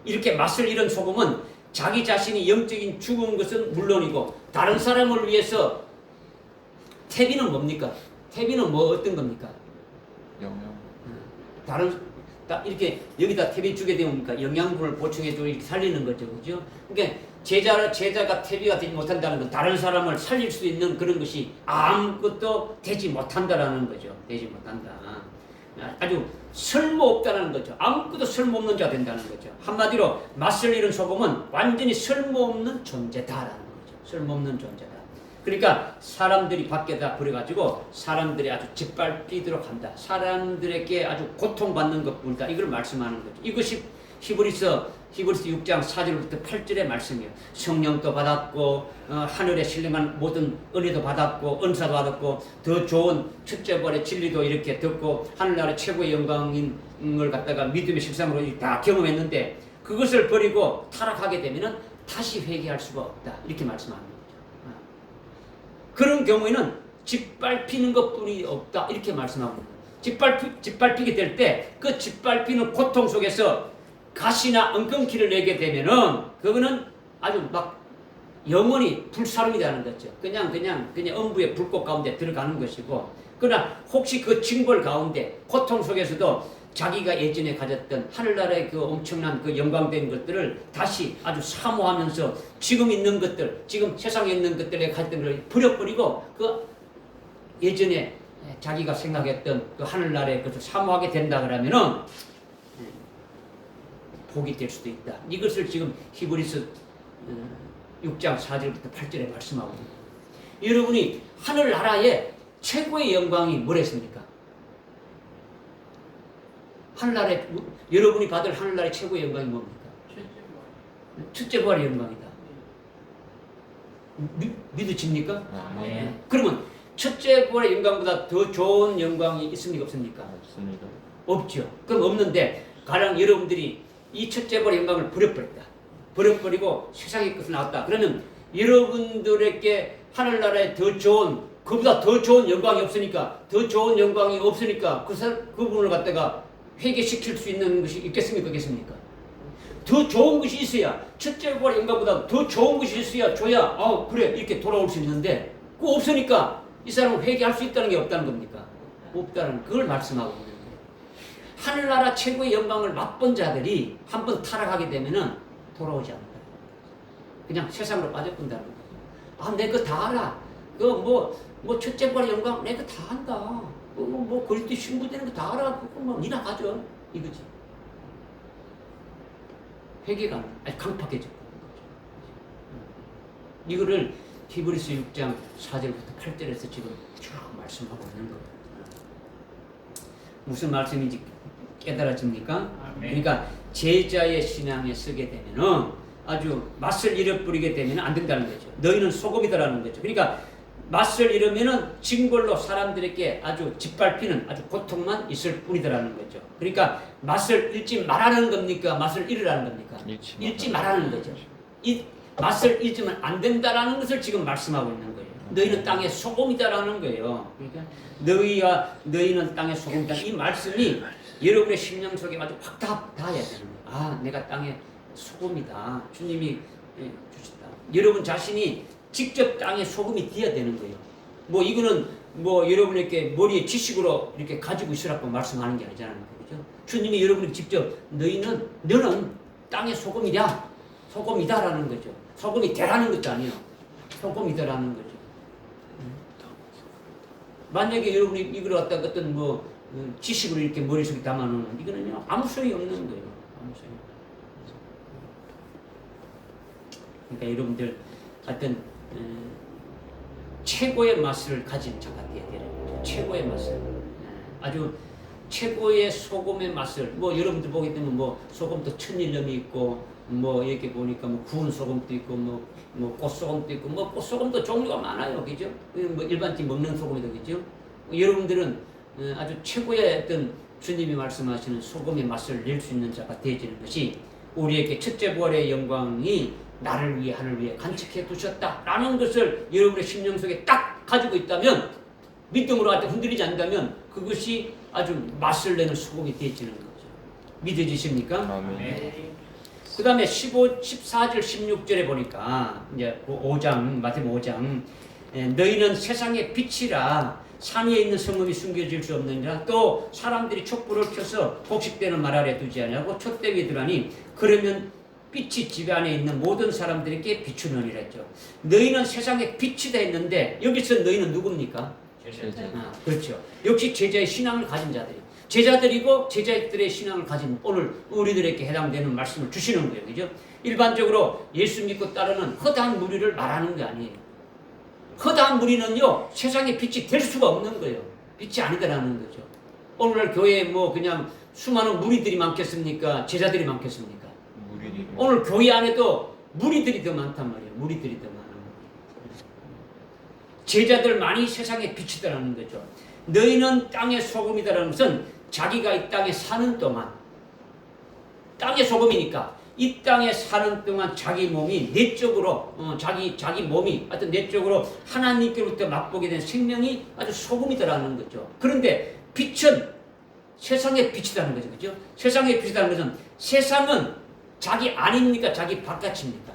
이렇게 맛을 잃은 소금은 자기 자신이 영적인 죽은 것은 물론이고 다른 사람을 위해서 태비는 뭡니까? 태비는 어떤 겁니까? 영양. 이렇게 여기다 태비 주게 되면 영양분을 보충해주고 이렇게 살리는 거죠, 그죠? 그러니까 제자가 태비가 되지 못한다는 건 다른 사람을 살릴 수 있는 그런 것이 아무것도 되지 못한다라는 거죠. 되지 못한다. 아주 쓸모없다는 거죠. 아무것도 쓸모없는 자가 된다는 거죠. 한마디로 맛을 잃은 소금은 완전히 쓸모없는 존재다라는 거죠. 쓸모없는 존재다. 그러니까 사람들이 밖에다 버려가지고 사람들이 아주 짓밟히도록 한다. 사람들에게 아주 고통받는 것뿐이다. 이걸 말씀하는 거죠. 이것이 히브리서 6장 4절부터 8절의 말씀이에요. 성령도 받았고 하늘에 신령한 모든 은혜도 받았고 은사도 받았고 더 좋은 첫째 벌의 진리도 이렇게 듣고 하늘나라 최고의 영광인 걸 갖다가 믿음의 실상으로 다 경험했는데 그것을 버리고 타락하게 되면은 다시 회개할 수가 없다. 이렇게 말씀합니다. 그런 경우에는 짓밟히는 것뿐이 없다. 이렇게 말씀하고 짓밟히게 될 때 그 짓밟히는 고통 속에서 가시나 엉겅퀴를 내게 되면은 그거는 아주 막 영원히 불사름이 되는 거죠. 그냥 음부의 불꽃 가운데 들어가는 것이고 그러나 혹시 그 징벌 가운데 고통 속에서도 자기가 예전에 가졌던 하늘나라의 그 엄청난 그 영광된 것들을 다시 아주 사모하면서 지금 있는 것들, 지금 세상에 있는 것들에 가졌던 걸 버려버리고 그 예전에 자기가 생각했던 그 하늘나라의 것을 사모하게 된다 그러면은 복이 될 수도 있다. 이것을 지금 히브리서 6장 4절부터 8절에 말씀하고 있습니다. 여러분이 하늘나라의 최고의 영광이 뭐랬습니까? 하늘나라의 여러분이 받을 하늘나라의 최고의 영광이 뭡니까? 첫째 부활의 영광이다. 믿으십니까? 네. 그러면 첫째 부활의 영광보다 더 좋은 영광이 있습니까? 없습니까? 없습니다. 없죠. 그럼 없는데 가령 여러분들이 이 첫째 부활의 영광을 버려버렸다. 버려버리고 세상의 것을 나왔다. 그러면 여러분들에게 하늘나라에 더 좋은 그보다 더 좋은 영광이 없으니까 그분을 갖다가 회개시킬 수 있는 것이 있겠습니까? 없겠습니까? 더 좋은 것이 있어야 첫째 부활의 영광보다 더 좋은 것이 있어야 줘야 그래 이렇게 돌아올 수 있는데 그거 없으니까 이 사람은 회개할 수 있다는 게 없다는 겁니까? 없다는 그걸 말씀하고 있는 거예요. 하늘나라 최고의 영광을 맛본 자들이 한번 타락하게 되면은 돌아오지 않는다. 그냥 세상으로 빠져본다는 거예요. 내 거 다 알아. 뭐 첫째 부활의 영광 내 거 다 안다. 그리스도 신부되는 거 다 알아. 그거 니나 가져. 이거지. 회개가 아주 강팍해져. 이거를 히브리서 6장 4절부터 8절에서 지금 쭉 말씀하고 있는 거예요. 무슨 말씀인지 깨달아집니까? 그러니까 제자의 신앙에 쓰게 되면은 아주 맛을 잃어버리게 되면 안 된다는 거죠. 너희는 소금이다라는 거죠. 그러니까 맛을 잃으면은 징벌로 사람들에게 아주 짓밟히는 아주 고통만 있을 뿐이다라는 거죠. 그러니까 맛을 잃지 말라는 겁니까? 맛을 잃으라는 겁니까? 잃지 말라는 거죠. 맛을 잃으면 안 된다라는 것을 지금 말씀하고 있는 거예요. 너희는 땅의 소금이다라는 거예요. 그러니까 너희는 땅의 소금이다. 이 말씀이 여러분의 심령 속에 아주 확 닿아야 되는 거예요. 내가 땅의 소금이다. 주님이 주셨다. 여러분 자신이 직접 땅에 소금이 되어야 되는 거예요. 이거는 여러분에게 머리에 지식으로 이렇게 가지고 있으라고 말씀하는 게 아니잖아요. 그죠? 주님이 여러분이 직접 너는 땅의 소금이다라는 거죠. 소금이 되라는 것도 아니에요. 소금이다라는 거죠. 만약에 여러분이 이걸 갖다가 어떤 지식으로 이렇게 머릿속에 담아놓으면 이거는요 아무 소용이 없는 거예요. 아무 소용. 그러니까 여러분들 어떤 최고의 맛을 가진 자가 되어야 되는 거죠. 최고의 맛을 아주 최고의 소금의 맛을 여러분들 보게 되면 소금도 천일염이 있고 이렇게 보니까 구운 소금도 있고 꽃소금도 있고 꽃소금도 종류가 많아요. 그죠? 일반적인 먹는 소금이도 그죠? 여러분들은 아주 최고의 어떤 주님이 말씀하시는 소금의 맛을 낼 수 있는 자가 되어지는 것이 우리에게 첫째 부활의 영광이 나를 위해 하늘 위해 간직해 두셨다라는 것을 여러분의 심령 속에 딱 가지고 있다면 믿음으로 할 때 흔들리지 않는다면 그것이 아주 맛을 내는 소금이 되어지는 거죠. 믿어지십니까? 아멘. 그 다음에 14절 16절에 보니까 이제 5장 마태복음 5장 너희는 세상의 빛이라 산 위에 있는 성읍이 숨겨질 수 없느니라 또 사람들이 촛불을 켜서 곡식되는 말 아래 두지 아니하고 촛대 위에 두라니 그러면 빛이 집 안에 있는 모든 사람들에게 비추느니라 했죠. 너희는 세상의 빛이다 했는데 여기서 너희는 누굽니까? 제자. 그렇죠. 역시 제자의 신앙을 가진 자들이 제자들이고 제자들의 신앙을 가진 오늘 우리들에게 해당되는 말씀을 주시는 거예요. 그죠? 일반적으로 예수 믿고 따르는 허다한 무리를 말하는 게 아니에요. 허다한 무리는요 세상의 빛이 될 수가 없는 거예요. 빛이 아니다라는 거죠. 오늘날 교회에 뭐 그냥 수많은 무리들이 많겠습니까? 제자들이 많겠습니까? 무리들이. 오늘 교회 안에도 무리들이 더 많단 말이에요. 무리들이 더 많아요. 제자들만이 세상의 빛이다라는 거죠. 너희는 땅의 소금이다라는 것은 자기가 이 땅에 사는 동안 땅의 소금이니까 이 땅에 사는 동안 자기 몸이 내적으로 자기 몸이 하여튼 내적으로 하나님께로부터 맛보게 된 생명이 아주 소금이다라는 거죠. 그런데 빛은 세상의 빛이라는 거죠. 그죠? 세상의 빛이라는 것은 세상은 자기 안입니까? 자기 바깥입니까?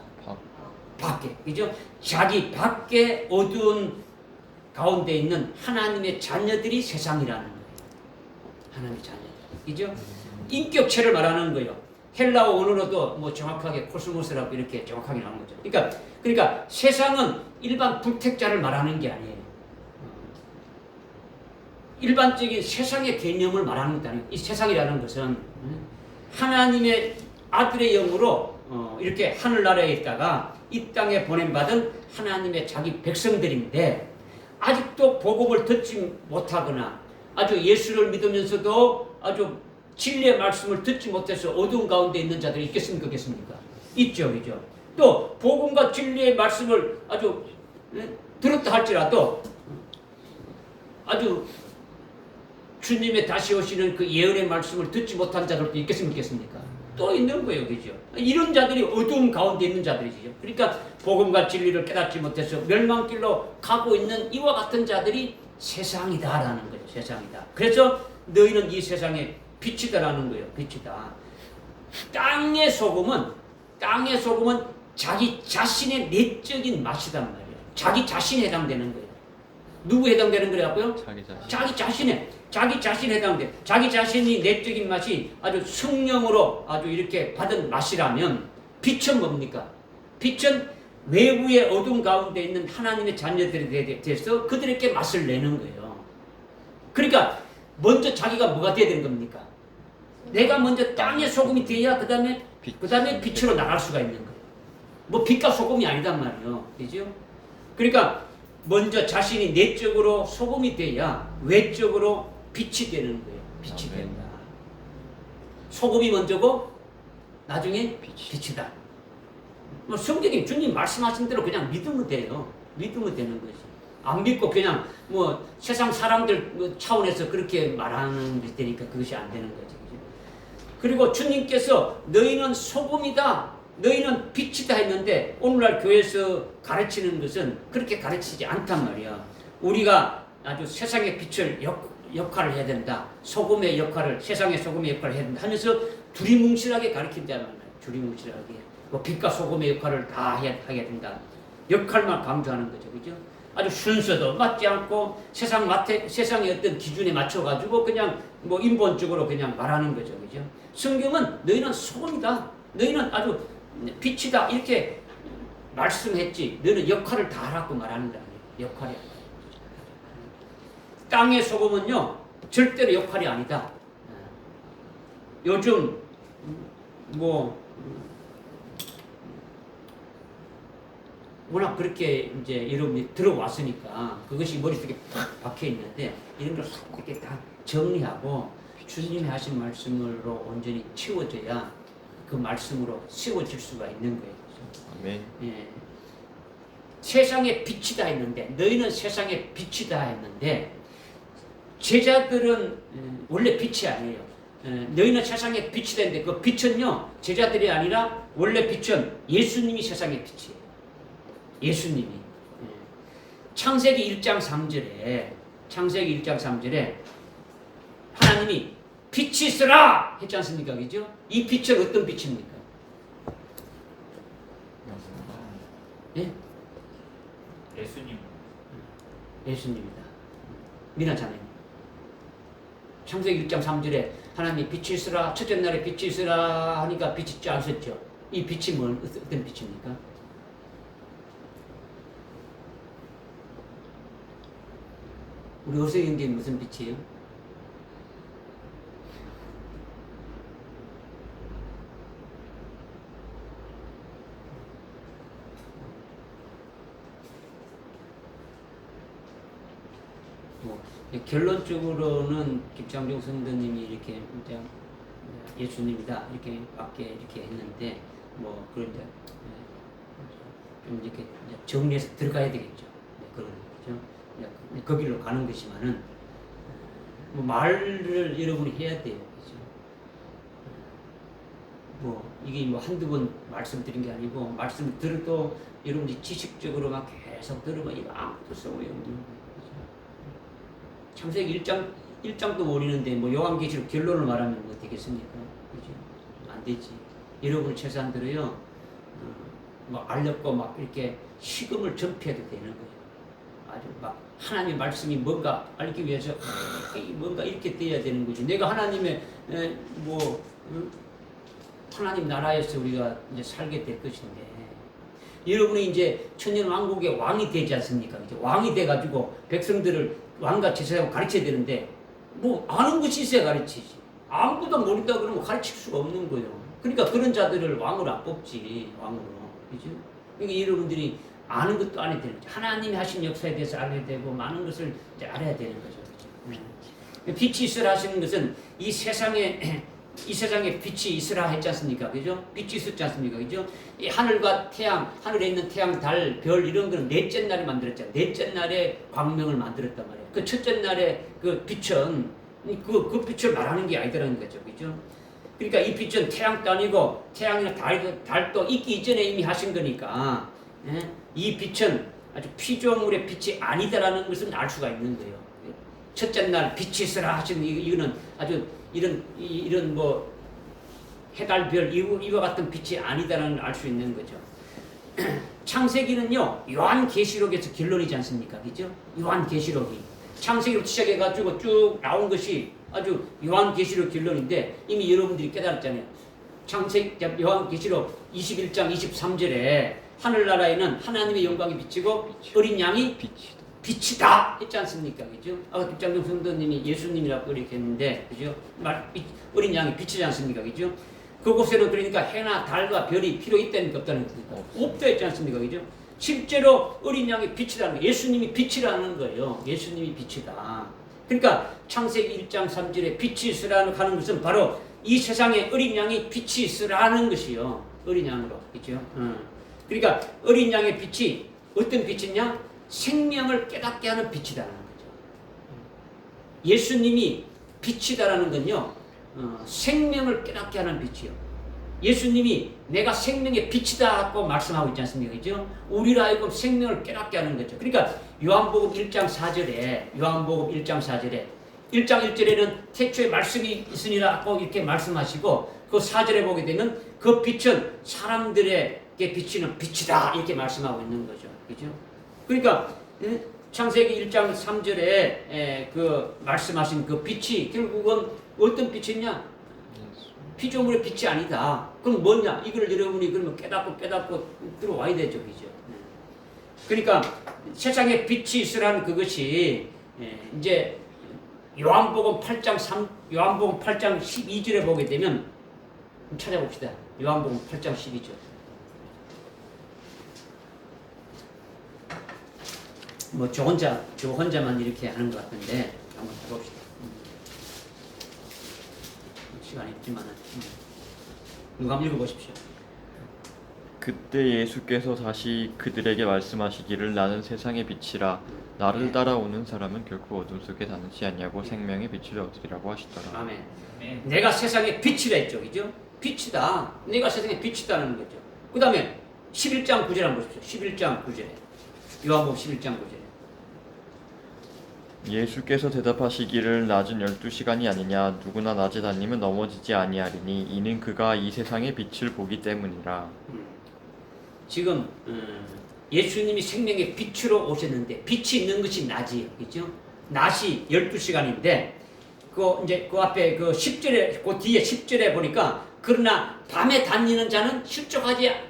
밖에. 그죠? 자기 밖에 어두운 가운데 있는 하나님의 자녀들이 세상이라는 거예요. 하나님의 자녀들. 그죠? 인격체를 말하는 거예요. 헬라어 원어로도 뭐 정확하게 코스모스라고 이렇게 정확하게 나오는 거죠. 그러니까 세상은 일반 불택자를 말하는 게 아니에요. 일반적인 세상의 개념을 말하는 게 아니에요. 이 세상이라는 것은 하나님의 아들의 영으로 이렇게 하늘나라에 있다가 이 땅에 보냄받은 하나님의 자기 백성들인데 아직도 복음을 듣지 못하거나 아주 예수를 믿으면서도 아주 진리의 말씀을 듣지 못해서 어두운 가운데 있는 자들이 있겠습니까? 없겠습니까? 있죠. 그죠? 또 복음과 진리의 말씀을 아주 들었다 할지라도 아주 주님의 다시 오시는 그 예언의 말씀을 듣지 못한 자들도 있겠습니까? 없겠습니까? 또 있는 거예요. 그죠? 이런 자들이 어두운 가운데 있는 자들이죠. 그러니까 복음과 진리를 깨닫지 못해서 멸망길로 가고 있는 이와 같은 자들이 세상이다라는 거죠. 세상이다. 그래서 너희는 이 세상의 빛이다라는 거예요. 빛이다. 땅의 소금은 자기 자신의 내적인 맛이단 말이에요. 자기 자신에 해당되는 거예요. 누구 해당되는 거라고요? 자기 자신에 해당돼. 자기 자신이 내적인 맛이 아주 성령으로 아주 이렇게 받은 맛이라면 빛은 뭡니까? 빛은 외부의 어둠 가운데 있는 하나님의 자녀들에 대해서 그들에게 맛을 내는 거예요. 그러니까 먼저 자기가 뭐가 돼야 되는 겁니까? 내가 먼저 땅의 소금이 돼야 그 다음에 빛으로 나갈 수가 있는 거예요. 뭐 빛과 소금이 아니단 말이에요. 그죠? 그러니까 먼저 자신이 내적으로 소금이 돼야 외적으로 빛이 되는 거예요. 빛이 된다. 소금이 먼저고 나중에 빛이다. 뭐 성경이 주님 말씀하신 대로 그냥 믿으면 돼요. 믿으면 되는 거지. 안 믿고 그냥 뭐 세상 사람들 차원에서 그렇게 말하는 게 되니까 그것이 안 되는 거지. 그리고 주님께서 너희는 소금이다, 너희는 빛이다 했는데 오늘날 교회에서 가르치는 것은 그렇게 가르치지 않단 말이야. 우리가 아주 세상의 빛을 역할을 해야 된다. 소금의 역할을, 세상의 소금의 역할을 해야 된다 하면서 두리뭉실하게 가르친다는 말이야. 두리뭉실하게. 뭐 빛과 소금의 역할을 다 하게 된다. 역할만 강조하는 거죠. 그죠? 아주 순서도 맞지 않고 세상의 어떤 기준에 맞춰가지고 그냥 뭐 인본적으로 그냥 말하는 거죠. 그죠? 성경은 너희는 소금이다. 너희는 아주 빛이다. 이렇게 말씀했지. 너희는 역할을 다 하라고 말하는 거 아니에요. 역할이 아니에요. 땅의 소금은요, 절대로 역할이 아니다. 요즘 뭐 워낙 그렇게 이제 여러분이 들어왔으니까 그것이 머릿속에 팍 박혀 있는데 이런 걸 이렇게 다 정리하고 주님이 하신 말씀으로 온전히 채워져야 그 말씀으로 세워질 수가 있는 거예요. 아멘. 예. 세상의 빛이다 했는데 너희는 세상의 빛이다 했는데 제자들은 원래 빛이 아니에요. 너희는 세상의 빛이 되는데 그 빛은요 제자들이 아니라 원래 빛은 예수님이 세상의 빛이에요. 예수님이. 창세기 1장 3절에 하나님이 빛이 있으라 했지 않습니까? 그죠? 이 빛은 어떤 빛입니까? 예? 예수님이다. 미나 자매님. 창세기 1장 3절에 하나님이 빛이 있으라, 첫째 날에 빛이 있으라 하니까 빛이 있지 않으셨죠? 이 빛이 어떤 빛입니까? 우리 어성인게 무슨 빛이에요? 결론적으로는 김창종 성도님이 이렇게 이제 예수님이다 이렇게 밖에 이렇게 했는데 뭐 그런 이제 좀 이렇게 정리해서 들어가야 되겠죠. 그런 거죠. 그 길로 가는 것이면은 뭐 말을 여러분이 해야 돼요. 그죠? 뭐 이게 뭐 한두 번 말씀드린 게 아니고 말씀 들어도 여러분이 지식적으로 막 계속 들으면 이거 아무것도 소용이 없는 거예요. 창세기 1장도 모르는데 뭐 요한계시록 결론을 말하면 뭐 되겠습니까? 그죠? 안 되지. 여러분 최소한 들어요. 뭐 알렵고 막 이렇게 식음을 전폐해도 되는 거예요. 아주 막 하나님의 말씀이 뭔가 알기 위해서 뭔가 이렇게 돼야 되는 거죠. 내가 하나님의 하나님 나라에서 우리가 이제 살게 될 것인데 여러분이 이제 천년 왕국의 왕이 되지 않습니까? 이제 왕이 돼가지고 백성들을 왕과 제사장을 가르쳐야 되는데 뭐 아는 것이 있어야 가르치지. 아무것도 모른다 그러면 가르칠 수가 없는 거예요. 그러니까 그런 자들을 왕으로 안 뽑지. 왕으로. 그죠? 그러니까 여러분들이 아는 것도 알아야 되는 거죠. 하나님이 하신 역사에 대해서 알아야 되고 많은 것을 이제 알아야 되는 거죠. 그죠? 빛이 있으라 하시는 것은 이 세상에 빛이 있으라 했지 않습니까? 그죠? 빛이 있었지 않습니까? 그죠? 이 하늘과 태양, 하늘에 있는 태양, 달, 별 이런 거는 넷째 날에 만들었잖아요. 넷째 날에 광명을 만들었단 말이에요. 그 첫째 날에 그 빛은 그 빛을 말하는 게 아니더라는 거죠. 그죠? 그러니까 이 빛은 태양도 아니고 태양이나 달도 있기 이전에 이미 하신 거니까 이 빛은 아주 피조물의 빛이 아니다라는 것을 알 수가 있는 거예요. 첫째 날 빛이 있으라 하시는 이거는 아주 이런 뭐 해달 별 이와 같은 빛이 아니다라는 걸 알 수 있는 거죠. 창세기는요 요한계시록에서 결론이지 않습니까? 그죠? 요한계시록이 창세기로 시작해가지고 쭉 나온 것이 아주 요한계시록 결론인데 이미 여러분들이 깨달았잖아요. 요한계시록 21장 23절에 하늘나라에는 하나님의 영광이 비치고 어린 양이 빛이다 했지 않습니까? 그죠? 김장동 성도님이 예수님이라고 이렇게 했는데, 그죠? 어린 양이 빛이지 않습니까? 그죠? 그곳에는 그러니까 해나 달과 별이 필요 있다는 게 없다는 겁니까? 없다 했지 않습니까? 그죠? 실제로 어린 양이 빛이라는 거예요. 예수님이 빛이라는 거예요. 예수님이 빛이다. 그러니까 창세기 1장 3절에 빛이 있으라는 하는 것은 바로 이 세상에 어린 양이 빛이 있으라는 것이요. 어린 양으로. 그죠? 그러니까 어린 양의 빛이 어떤 빛이냐? 생명을 깨닫게 하는 빛이다라는 거죠. 예수님이 빛이다라는 건요, 생명을 깨닫게 하는 빛이요. 예수님이 내가 생명의 빛이다고 말씀하고 있지 않습니까? 그죠? 우리로 하여금 생명을 깨닫게 하는 거죠. 그러니까 요한복음 1장 4절에 1장 1절에는 태초에 말씀이 있으니라고 이렇게 말씀하시고 그 4절에 보게 되면 그 빛은 사람들에게 비치는 빛이다 이렇게 말씀하고 있는 거죠. 그죠? 그러니까 창세기 1장 3절에 그 말씀하신 그 빛이 결국은 어떤 빛이냐? 피조물의 빛이 아니다. 그럼 뭐냐? 이걸 여러분이 그러면 깨닫고 들어와야 되죠. 그죠? 그러니까 세상에 빛이 있으라는 그것이 이제 요한복음 8장 12절에 보게 되면 찾아봅시다. 요한복음 8장 12절. 뭐 저 혼자만 이렇게 하는 것 같은데 한번 해봅시다. 시간이 있지만은 누가 한번 읽어보십시오. 그때 예수께서 다시 그들에게 말씀하시기를 나는 세상의 빛이라 나를 따라오는 사람은 결코 어둠 속에 다니지 않냐고 생명의 빛을 얻으리라고 하시더라. 아멘. 내가 세상의 빛이라 했죠. 그죠? 빛이다. 내가 세상의 빛이다는 거죠. 그 다음에 11장 9절 한번 보십시오. 11장 9절에 요한복음 11장 9절에 예수께서 대답하시기를 낮은 12시간이 아니냐 누구나 낮에 다니면 넘어지지 아니하리니 이는 그가 이 세상의 빛을 보기 때문이라. 지금 예수님이 생명의 빛으로 오셨는데 빛이 있는 것이 낮이에요. 그죠? 낮이 12시간인데 그 앞에 그 10절에 그 뒤에 10절에 보니까 그러나 밤에 다니는 자는 실족하는데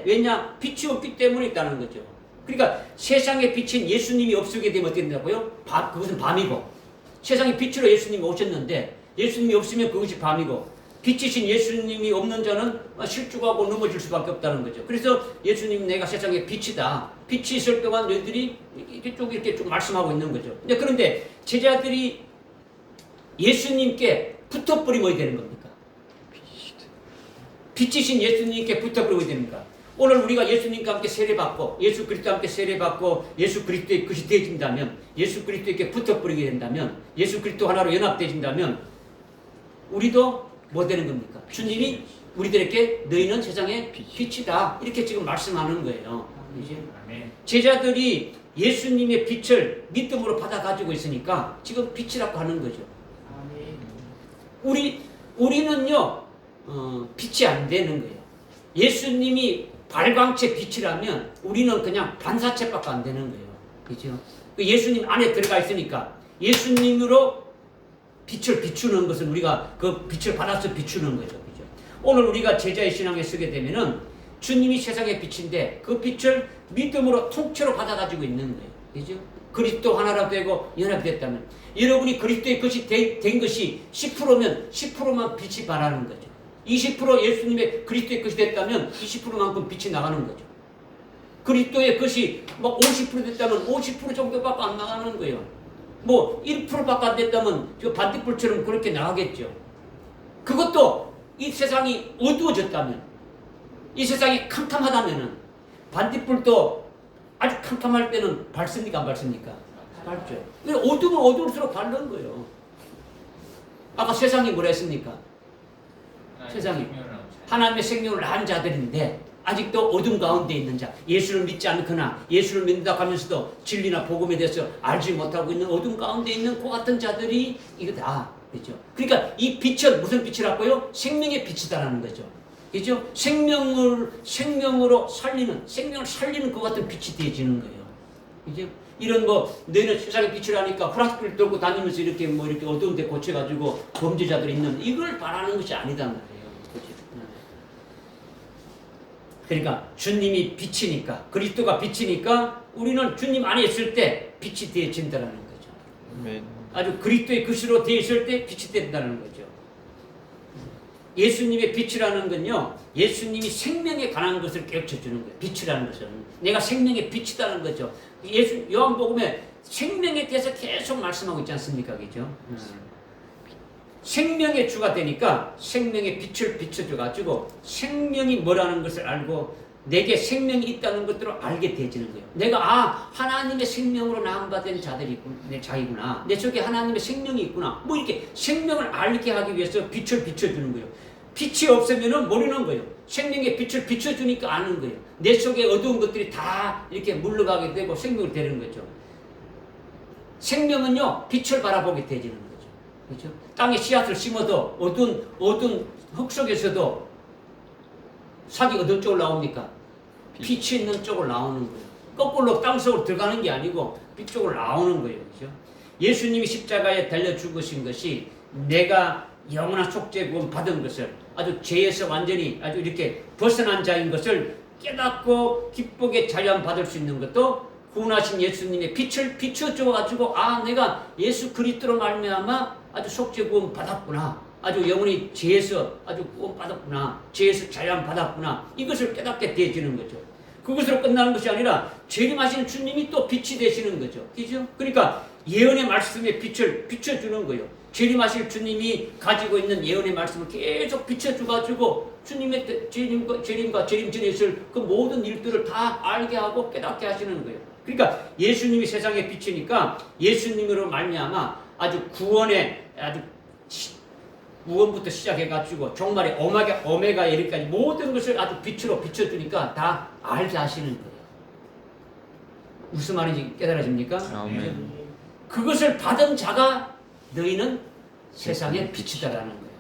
왜냐? 빛이 없기 때문에 있다는 거죠. 그러니까 세상의 빛인 예수님이 없게 되면 어떻게 된다고요? 그것은 밤이고 세상의 빛으로 예수님이 오셨는데 예수님이 없으면 그것이 밤이고 빛이신 예수님이 없는 자는 실족하고 넘어질 수밖에 없다는 거죠. 그래서 예수님 내가 세상의 빛이다. 빛이 있을 동안 너희들이 이렇게 쭉 말씀하고 있는 거죠. 그런데 제자들이 예수님께 붙어버리면 어떻게 되는 겁니까? 빛이신 예수님께 붙어버리면 됩니까? 오늘 우리가 예수님과 함께 세례받고 예수 그리스도와 함께 세례받고 예수 그리스도의 것이 되어진다면, 예수 그리스도에게 붙어버리게 된다면, 예수 그리스도 하나로 연합되어진다면 우리도 뭐 되는 겁니까? 주님이 우리들에게 너희는 세상의 빛이다 이렇게 지금 말씀하는 거예요. 제자들이 예수님의 빛을 믿음으로 받아가지고 있으니까 지금 빛이라고 하는 거죠. 우리는요 빛이 안 되는 거예요. 예수님이 발광체 빛이라면 우리는 그냥 반사체밖에 안 되는 거예요. 그죠? 예수님 안에 들어가 있으니까 예수님으로 빛을 비추는 것은 우리가 그 빛을 받아서 비추는 거죠. 그죠? 오늘 우리가 제자의 신앙에 서게 되면은 주님이 세상의 빛인데 그 빛을 믿음으로 통째로 받아가지고 있는 거예요. 그죠? 그리스도 하나라 되고 연합이 됐다면 여러분이 그리스도의 것이 된 것이 10%면 10%만 빛이 발하는 거죠. 20% 예수님의 그리스도의 것이 됐다면 20%만큼 빛이 나가는 거죠. 그리스도의 것이 막 50% 됐다면 50% 정도밖에 안 나가는 거예요. 뭐 1%밖에 안 됐다면 저 반딧불처럼 그렇게 나가겠죠. 그것도 이 세상이 어두워졌다면, 이 세상이 캄캄하다면은 반딧불도 아주 캄캄할 때는 밝습니까 안 밝습니까? 밝죠. 어두우면 어두울수록 밝은 거예요. 아까 세상이 뭐라 했습니까? 세상이 하나님의 생명을 낳은 자들인데 아직도 어둠 가운데 있는 자, 예수를 믿지 않거나 예수를 믿는다 하면서도 진리나 복음에 대해서 알지 못하고 있는 어둠 가운데 있는 그 같은 자들이 이거다. 그죠? 그러니까 이 빛은 무슨 빛이라고요? 생명의 빛이다라는 거죠. 그죠? 생명으로 살리는, 생명을 살리는 그 같은 빛이 되어지는 거예요. 그죠? 이런 너희는 세상의 빛이라니까 후라스를 들고 다니면서 이렇게 이렇게 어두운 데 고쳐가지고 범죄자들이 있는 이걸 바라는 것이 아니단 말이에요. 그러니까 주님이 빛이니까, 그리스도가 빛이니까 우리는 주님 안에 있을 때 빛이 되어진다는 거죠. 아멘. 아주 그리스도의 것으로 되어 있을 때 빛이 된다는 거죠. 예수님의 빛이라는 건요, 예수님이 생명에 관한 것을 깨우쳐 주는 거예요. 빛이라는 것은 내가 생명의 빛이라는 거죠. 요한복음에 생명에 대해서 계속 말씀하고 있지 않습니까? 그죠? 생명의 주가 되니까 생명의 빛을 비춰줘가지고 생명이 뭐라는 것을 알고 내게 생명이 있다는 것들을 알게 되어지는 거예요. 내가 하나님의 생명으로 나음받은 자이구나. 내 속에 하나님의 생명이 있구나. 뭐 이렇게 생명을 알게 하기 위해서 빛을 비춰주는 거예요. 빛이 없으면 모르는 거예요. 생명의 빛을 비춰주니까 아는 거예요. 내 속에 어두운 것들이 다 이렇게 물러가게 되고 생명이 되는 거죠. 생명은요 빛을 바라보게 되어지는 거죠. 그렇죠? 땅에 씨앗을 심어도 어두운 흙 속에서도 싹이 어떤 쪽으로 나옵니까? 빛이 있는 쪽으로 나오는 거예요. 거꾸로 땅속으로 들어가는 게 아니고 빛 쪽으로 나오는 거예요. 그렇죠? 예수님이 십자가에 달려 죽으신 것이 내가 영원한 속죄 구원 받은 것을 아주 죄에서 완전히 아주 이렇게 벗어난 자인 것을 깨닫고 기쁘게 자유함 받을 수 있는 것도 구원하신 예수님의 빛을 비춰줘가지고 내가 예수 그리스도로 말미암아 아주 속죄 구원 받았구나. 아주 영원히 죄에서 아주 구원 받았구나. 죄에서 자유함 받았구나. 이것을 깨닫게 되어지는 거죠. 그것으로 끝나는 것이 아니라 재림하시는 주님이 또 빛이 되시는 거죠. 그죠? 그러니까 예언의 말씀에 빛을 비춰주는 거예요. 재림하실 주님이 가지고 있는 예언의 말씀을 계속 비춰줘가지고 주님의 재림과 재림 전에 있을 그 모든 일들을 다 알게 하고 깨닫게 하시는 거예요. 그러니까 예수님이 세상의 빛이니까 예수님으로 말미암아 아주 구원의 아주 구원부터 시작해가지고 정말의 오메가 이르기까지 모든 것을 아주 빛으로 비춰주니까 다 알게 하시는 거예요. 무슨 말인지 깨달아집니까? 아멘. 그것을 받은 자가 너희는 세상의 빛이다라는 거예요.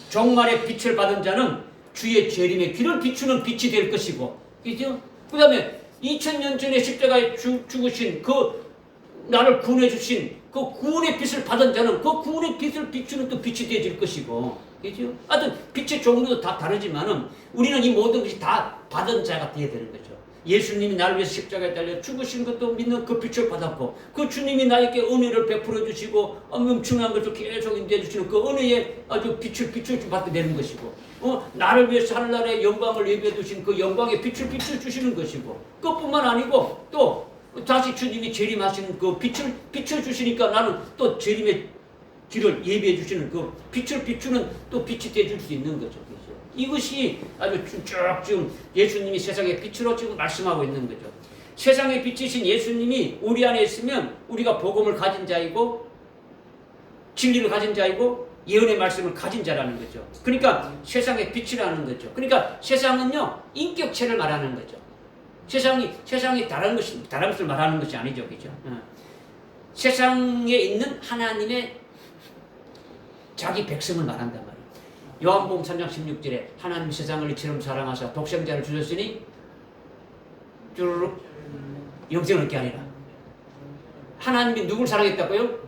정말의 빛을 받은 자는 주의 재림의 길을 비추는 빛이 될 것이고, 그죠? 그 다음에 2000년 전에 십자가에 죽으신 나를 구원해 주신 그 구원의 빛을 받은 자는 그 구원의 빛을 비추는 또 빛이 되어질 것이고, 그죠? 하여튼 빛의 종류도 다 다르지만은 우리는 이 모든 것이 다 받은 자가 되어야 되는 거죠. 예수님이 나를 위해서 십자가에 달려 죽으신 것도 믿는 그 빛을 받았고 그 주님이 나에게 은혜를 베풀어 주시고 엄청난 것을 계속 인도해 주시는 그 은혜에 아주 빛을 받게 되는 것이고 나를 위해서 하늘나라의 영광을 예비해 두신 그 영광의 빛을 주시는 것이고 그것뿐만 아니고 또 다시 주님이 재림하시는 그 빛을 주시니까 나는 또 재림의 길을 예비해 주시는 그 빛을 비추는 또 빛이 되어줄 수 있는 거죠. 그렇죠? 이것이 아주 쭉 지금 예수님이 세상의 빛으로 지금 말씀하고 있는 거죠. 세상의 빛이신 예수님이 우리 안에 있으면 우리가 복음을 가진 자이고 진리를 가진 자이고 예언의 말씀을 가진 자라는 거죠. 그러니까 세상의 빛이라는 거죠. 그러니까 세상은요 인격체를 말하는 거죠. 세상이 다른 것을 말하는 것이 아니죠, 그죠? 세상에 있는 하나님의 자기 백성을 말한단 말이에요. 요한복음 3장 16절에 하나님 세상을 이처럼 사랑하사 독생자를 주셨으니 쭈르륵 영생을 얻게 하리라. 하나님이 누굴 사랑했다고요?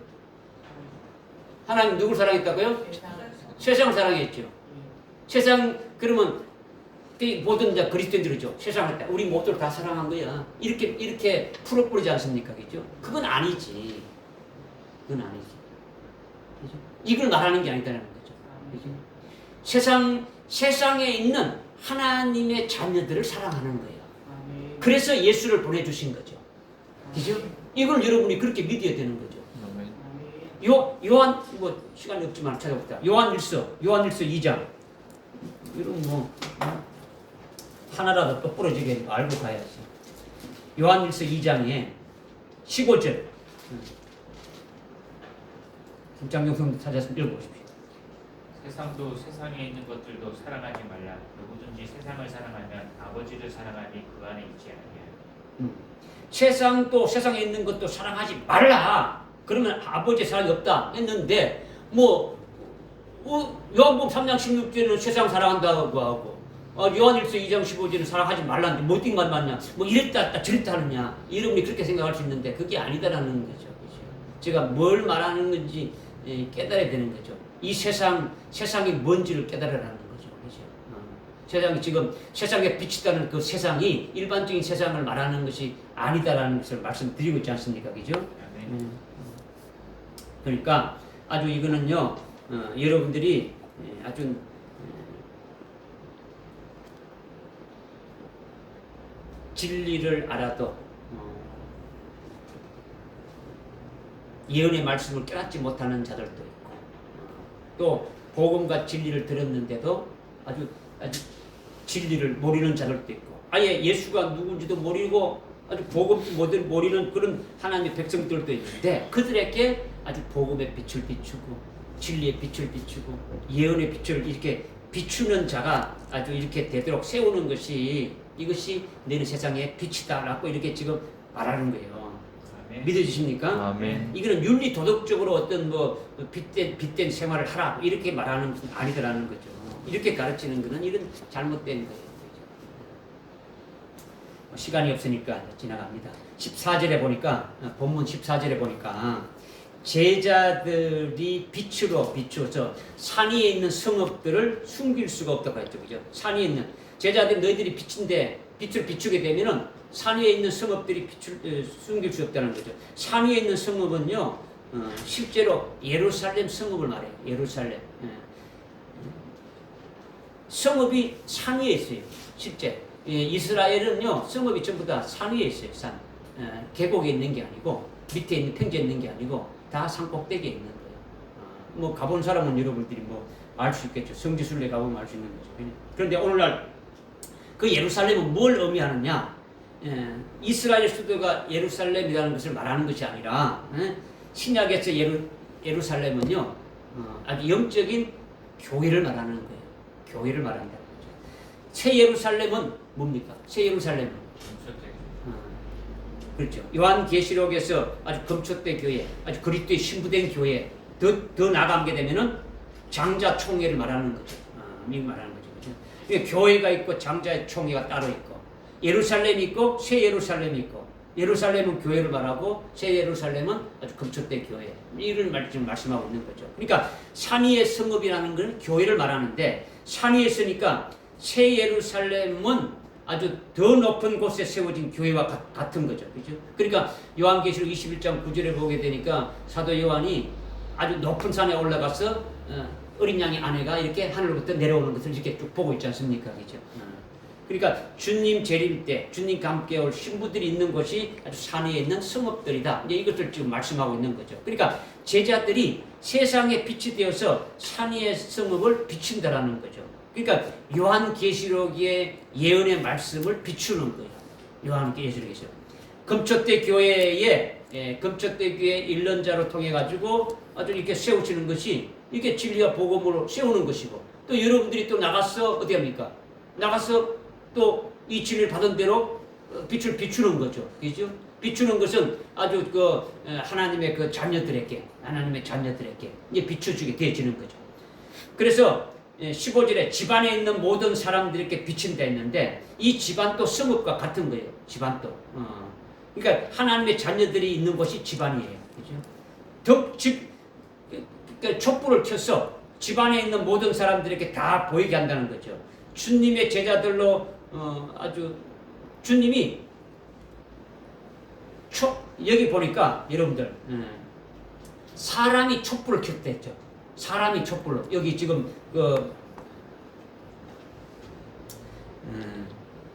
하나님 누굴 사랑했다고요? 세상을 사랑했죠. 세상 그러면 모든 자 그리스도인들이죠. 세상을 다 우리 모두를 다 사랑한 거야. 이렇게 풀어버리지 않습니까, 그죠? 그건 아니지. 그건 아니지. 그죠? 이걸 말하는 게 아니다라는 거죠. 그죠? 세상에 있는 하나님의 자녀들을 사랑하는 거예요. 그래서 예수를 보내주신 거죠. 그죠? 이걸 여러분이 그렇게 믿어야 되는 거죠. 요한 시간이 없지만 찾아봅시다. 요한일서 2장. 여러분 하나라도 똑부러지게 알고 가야지. 요한일서 2장에 15절. 김장용성 찾아서 읽어보십시오. 세상도 세상에 있는 것들도 사랑하지 말라. 누구든지 세상을 사랑하면 아버지를 사랑하니 그 안에 있지 아니하여. 세상도 세상에 있는 것도 사랑하지 말라. 그러면 아버지의 사랑이 없다 했는데 요한복음 3장 16절은 세상 사랑한다고 하고 요한일서 2장 15절은 사랑하지 말라는데 뭐 어떤 말 맞냐? 이랬다 저랬다 하느냐? 여러분이 그렇게 생각할 수 있는데 그게 아니다라는 거죠. 그렇죠? 제가 뭘 말하는 건지 깨달아야 되는 거죠. 이 세상이 뭔지를 깨달으라는 거죠. 그렇죠? 세상이 지금 세상에 비치다는 그 세상이 일반적인 세상을 말하는 것이 아니다라는 것을 말씀드리고 있지 않습니까? 그죠? 그러니까 아주 이거는요 여러분들이 아주 진리를 알아도 예언의 말씀을 깨닫지 못하는 자들도 있고 또 복음과 진리를 들었는데도 아주 진리를 모르는 자들도 있고 아예 예수가 누군지도 모르고 아주 복음도 모르는 그런 하나님의 백성들도 있는데 그들에게 아주 복음의 빛을 비추고 진리의 빛을 비추고 예언의 빛을 이렇게 비추는 자가 아주 이렇게 되도록 세우는 것이 이것이 너는 세상의 빛이다라고 이렇게 지금 말하는 거예요. 아멘. 믿어지십니까? 아멘. 이거는 윤리 도덕적으로 어떤 빛된 생활을 하라 이렇게 말하는 것은 아니더라는 거죠. 이렇게 가르치는 것은 이런 잘못된 거예요. 시간이 없으니까 지나갑니다. 14절에 보니까 본문 14절에 보니까 제자들이 빛으로 비추어서 산 위에 있는 성읍들을 숨길 수가 없다고 했죠. 그죠? 산 위에 있는 제자들이 너희들이 빛을 비추게 되면은 산 위에 있는 성읍들이 빛을 숨길 수 없다는 거죠. 산 위에 있는 성읍은요 실제로 예루살렘 성읍을 말해요. 예루살렘 성읍이 산 위에 있어요. 실제 이스라엘은요 성읍이 전부 다 산 위에 있어요. 산 계곡에 있는 게 아니고 밑에 있는 평지에 있는 게 아니고 다 산 꼭대기에 있는 거예요. 가본 사람은 여러분들이 알 수 있겠죠. 성지순례 가보면 알 수 있는 거죠. 그런데 오늘날 그 예루살렘은 뭘 의미하느냐? 이스라엘 수도가 예루살렘이라는 것을 말하는 것이 아니라 신약에서 예루살렘은요 아주 영적인 교회를 말하는 거예요. 교회를 말한다는 거죠. 새 예루살렘은 뭡니까? 새 예루살렘은 그렇죠. 요한계시록에서 아주 검초대 교회, 아주 그리스도의 신부된 교회 더 나아가게 되면은 장자 총회를 말하는 거죠. 미국 말하는 거죠. 그렇죠? 교회가 있고 장자의 총회가 따로 있고 예루살렘이 있고 새 예루살렘이 있고 예루살렘은 교회를 말하고 새 예루살렘은 아주 검초대 교회 이런 지금 말씀하고 있는 거죠. 그러니까 산 위의 성읍이라는 건 교회를 말하는데 산 위에 있으니까 새 예루살렘은 아주 더 높은 곳에 세워진 교회와 같은 거죠. 그죠? 그러니까 요한계시록 21장 9절에 보게 되니까 사도 요한이 아주 높은 산에 올라가서 어린 양의 아내가 이렇게 하늘로부터 내려오는 것을 이렇게 쭉 보고 있지 않습니까? 그죠? 그러니까 주님 재림 때 주님과 함께 올 신부들이 있는 곳이 아주 산 위에 있는 성읍들이다. 이제 이것을 지금 말씀하고 있는 거죠. 그러니까 제자들이 세상에 빛이 되어서 산 위의 성읍을 비춘다라는 거죠. 그러니까 요한계시록의 예언의 말씀을 비추는 거예요. 요한계시록에서 금초대 교회에 금초대 교회 일론자로 통해 가지고 아주 이렇게 세우시는 것이 이게 진리와 복음으로 세우는 것이고 또 여러분들이 또 나가서 어디 합니까? 나가서 또 이 진리를 받은 대로 빛을 비추는 거죠. 그죠? 비추는 것은 아주 그 하나님의 그 자녀들에게 이제 비춰주게 되어지는 거죠. 그래서 15절에 집안에 있는 모든 사람들에게 비친다 했는데 이 집안도 성읍과 같은 거예요. 집안도. 그러니까 하나님의 자녀들이 있는 곳이 집안이에요. 그죠? 그러니까 촛불을 켜서 집안에 있는 모든 사람들에게 다 보이게 한다는 거죠. 주님의 제자들로 아주 주님이 여기 보니까 여러분들 사람이 촛불을 켰다 했죠. 사람이 촛불로 여기 지금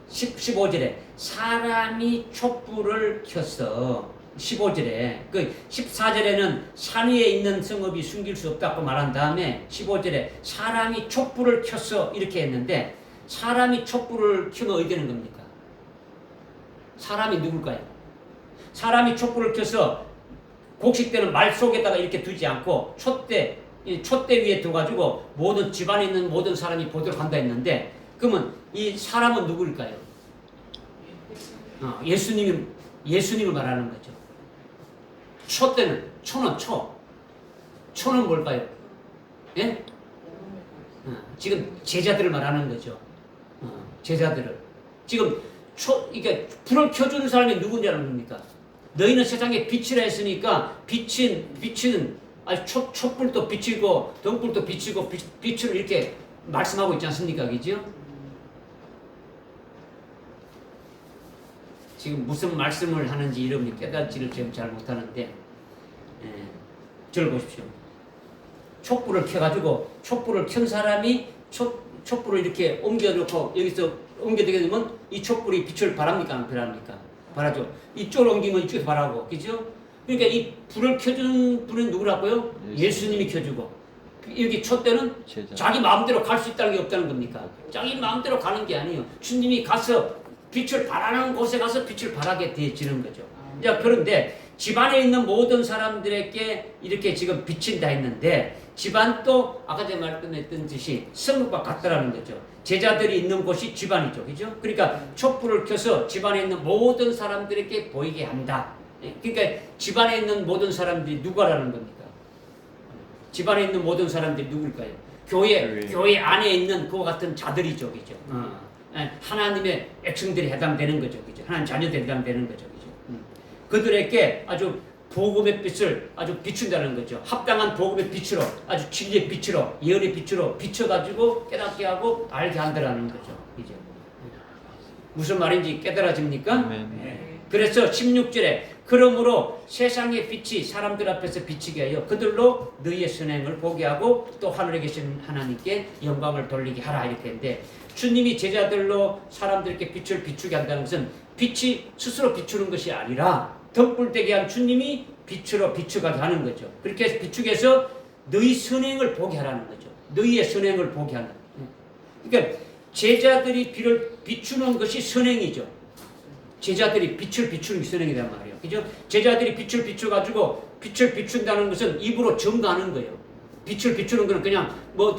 15절에 사람이 촛불을 켰어. 15절에 그 14절에는 산 위에 있는 성읍이 숨길 수 없다고 말한 다음에 15절에 사람이 촛불을 켰어 이렇게 했는데 사람이 촛불을 켜면 어디 되는 겁니까? 사람이 누굴까요? 사람이 촛불을 켜서 곡식되는 말 속에다가 이렇게 두지 않고 촛대 위에 둬가지고 모든 집안에 있는 모든 사람이 보도록 한다 했는데 그러면 이 사람은 누구일까요? 예수님을 말하는 거죠. 초는 뭘까요? 예? 지금 제자들을 말하는 거죠. 제자들을 지금 이게 불을 켜주는 사람이 누구냐는 겁니까? 너희는 세상에 빛이라 했으니까 빛은 아니 촛불도 비치고 등불도 비치고 빛을 이렇게 말씀하고 있지 않습니까? 그죠? 지금 무슨 말씀을 하는지 여러분이 깨닫지를 지금 잘 못하는데 저를 보십시오. 촛불을 켜가지고 촛불을 켠 사람이 촛불을 이렇게 옮겨놓고 여기서 옮겨두게 되면 이 촛불이 빛을 발합니까? 안 발합니까? 발하죠. 이쪽으로 옮기면 이쪽에서 발하고 그죠? 그러니까 이 불을 켜주는 분은 누구라고요? 예수님이 켜주고 여기 촛대는 자기 마음대로 갈 수 있다는 게 없다는 겁니까? 자기 마음대로 가는 게 아니에요. 주님이 가서 빛을 발하는 곳에 가서 빛을 발하게 되어지는 거죠. 자, 그런데 집안에 있는 모든 사람들에게 이렇게 지금 비친다 했는데 집안도 아까 제가 말씀했듯이 성읍과 같다라는 거죠. 제자들이 있는 곳이 집안이죠. 그죠? 그러니까 촛불을 켜서 집안에 있는 모든 사람들에게 보이게 한다. 그러니까 집안에 있는 모든 사람들이 누구라는 겁니까? 집안에 있는 모든 사람들이 누굴까요? 교회 안에 있는 그와 같은 자들이죠. 그죠? 하나님의 백성들이 해당되는 거죠. 그죠? 하나님 자녀들이 해당되는 거죠. 그죠? 그들에게 아주 복음의 빛을 아주 비춘다는 거죠. 합당한 복음의 빛으로 아주 진리의 빛으로 예언의 빛으로 비춰가지고 깨닫게 하고 알게 한다는 거죠. 이제 무슨 말인지 깨달아집니까? 네. 그래서 16절에 그러므로 세상의 빛이 사람들 앞에서 비치게 하여 그들로 너희의 선행을 보게 하고 또 하늘에 계신 하나님께 영광을 돌리게 하라 이렇게 했는데 주님이 제자들로 사람들에게 빛을 비추게 한다는 것은 빛이 스스로 비추는 것이 아니라 등불되게 한 주님이 빛으로 비춰가게 하는 거죠. 그렇게 해서 비추게 해서 너희 선행을 보게 하라는 거죠. 너희의 선행을 보게 하는 거죠. 그러니까 제자들이 빛을 비추는 것이 선행이죠. 제자들이 빛을 비추는 게 선행이란 말이에요. 그죠? 제자들이 빛을 비춰가지고 빛을 비춘다는 것은 입으로 증거하는 거예요. 빛을 비추는 것은 그냥 뭐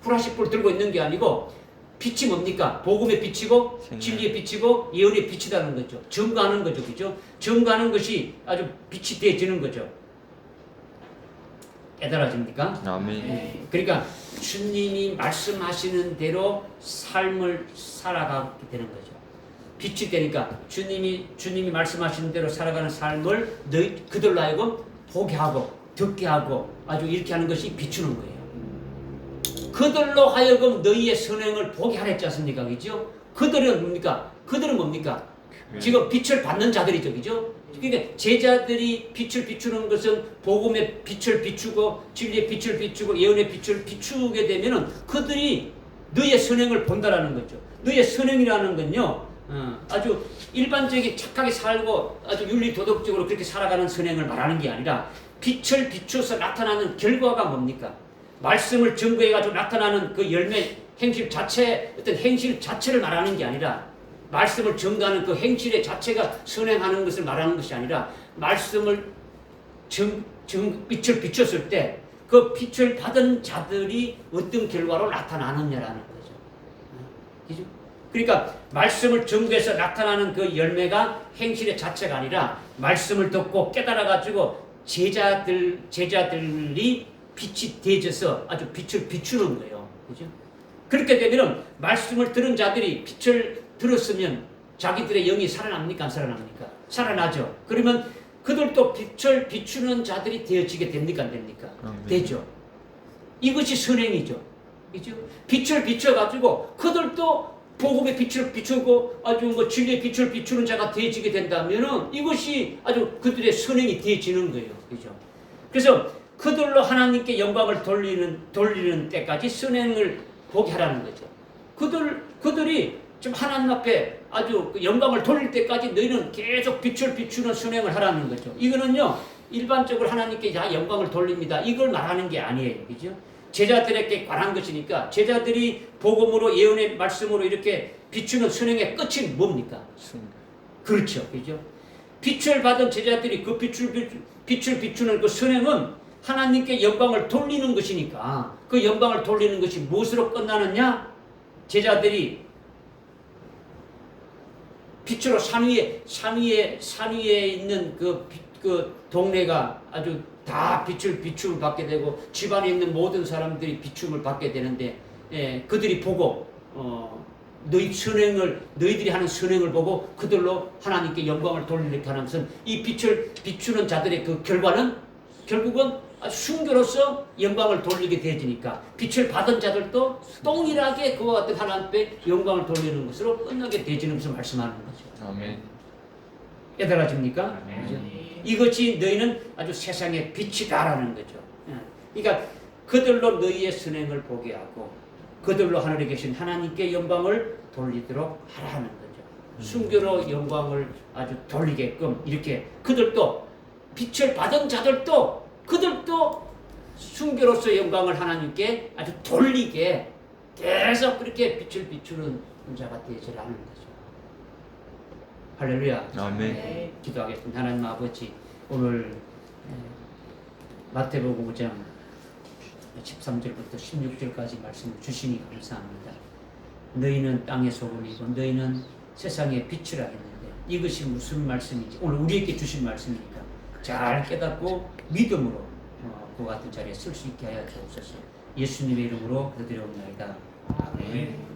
불화식 불 들고 있는 게 아니고 빛이 뭡니까? 복음의 빛이고 진리의 빛이고 예언의 빛이라는 거죠. 증거하는 거죠. 그죠? 증거하는 것이 아주 빛이 되어지는 거죠. 깨달아집니까? 아멘. 그러니까 주님이 말씀하시는 대로 삶을 살아가게 되는 거죠. 빛이 되니까 주님이 말씀하시는 대로 살아가는 삶을 그들로 하여금 보게 하고 듣게 하고 아주 이렇게 하는 것이 비추는 거예요. 그들로 하여금 너희의 선행을 보게 하랬지 않습니까? 그죠? 그들은 뭡니까? 그들은 뭡니까? 지금 빛을 받는 자들이죠, 그죠? 그러니까 제자들이 빛을 비추는 것은 복음의 빛을 비추고 진리의 빛을 비추고 예언의 빛을 비추게 되면은 그들이 너의 선행을 본다라는 거죠. 너의 선행이라는 건요, 아주 일반적인 착하게 살고 아주 윤리 도덕적으로 그렇게 살아가는 선행을 말하는 게 아니라 빛을 비춰서 나타나는 결과가 뭡니까? 말씀을 증거해가지고 나타나는 그 열매 행실 자체, 어떤 행실 자체를 말하는 게 아니라 말씀을 증거하는 그 행실의 자체가 선행하는 것을 말하는 것이 아니라 말씀을 빛을 비췄을 때 그 빛을 받은 자들이 어떤 결과로 나타나느냐라는 거죠. 그죠? 그러니까 말씀을 증거해서 나타나는 그 열매가 행실의 자체가 아니라 말씀을 듣고 깨달아가지고 제자들이 빛이 되어져서 아주 빛을 비추는 거예요. 그죠? 그렇게 되면은 말씀을 들은 자들이 빛을 들었으면 자기들의 영이 살아납니까? 안 살아납니까? 살아나죠. 그러면 그들도 빛을 비추는 자들이 되어지게 됩니까? 안 됩니까? 네. 되죠. 이것이 선행이죠. 그죠? 빛을 비춰가지고 그들도 복음의 빛을 비추고 아주 뭐 진리의 빛을 비추는 자가 되어지게 된다면은 이것이 아주 그들의 선행이 되어지는 거예요. 그죠? 그래서 그들로 하나님께 영광을 돌리는 때까지 선행을 보게 하라는 거죠. 그들이 좀 하나님 앞에 아주 영광을 돌릴 때까지 너희는 계속 빛을 비추는 선행을 하라는 거죠. 이거는요, 일반적으로 하나님께 다 영광을 돌립니다. 이걸 말하는 게 아니에요. 그죠? 제자들에게 관한 것이니까 제자들이 복음으로 예언의 말씀으로 이렇게 비추는 선행의 끝이 뭡니까? 그렇죠. 그죠? 빛을 받은 제자들이 그 빛을 비추는 그 선행은 하나님께 영광을 돌리는 것이니까 그 영광을 돌리는 것이 무엇으로 끝나느냐? 제자들이 빛으로 산 위에 있는 그 동네가 아주 다 빛을 받게 되고 집안에 있는 모든 사람들이 비춤을 받게 되는데, 그들이 보고 너희들이 하는 선행을 보고 그들로 하나님께 영광을 돌리게 하는 것은 이 빛을 비추는 자들의 그 결과는 결국은 순교로서 영광을 돌리게 되어지니까 빛을 받은 자들도 동일하게 그와 같은 하나님 앞에 영광을 돌리는 것으로 끝나게 되어지는 것을 말씀하는 거죠. 아멘. 깨달아집니까? 아멘. 이것이 너희는 아주 세상의 빛이다라는 거죠. 그러니까 그들로 너희의 선행을 보게 하고 그들로 하늘에 계신 하나님께 영광을 돌리도록 하라는 거죠. 순교로 영광을 아주 돌리게끔 이렇게 그들도 빛을 받은 자들도 그들도 순교로서 영광을 하나님께 아주 돌리게 계속 그렇게 빛을 비추는 자가 되어지라는 거죠. 할렐루야. 아멘. 기도하겠습니다. 하나님 아버지, 오늘 마태복음 5장 13절부터 16절까지 말씀을 주시니 감사합니다. 너희는 땅의 소금이고 너희는 세상의 빛이라 했는데 이것이 무슨 말씀인지 오늘 우리에게 주신 말씀이니까 잘 깨닫고 믿음으로 그와 같은 자리에 설 수 있게 하여 주옵소서. 예수님의 이름으로 기도드리옵나이다. 아멘.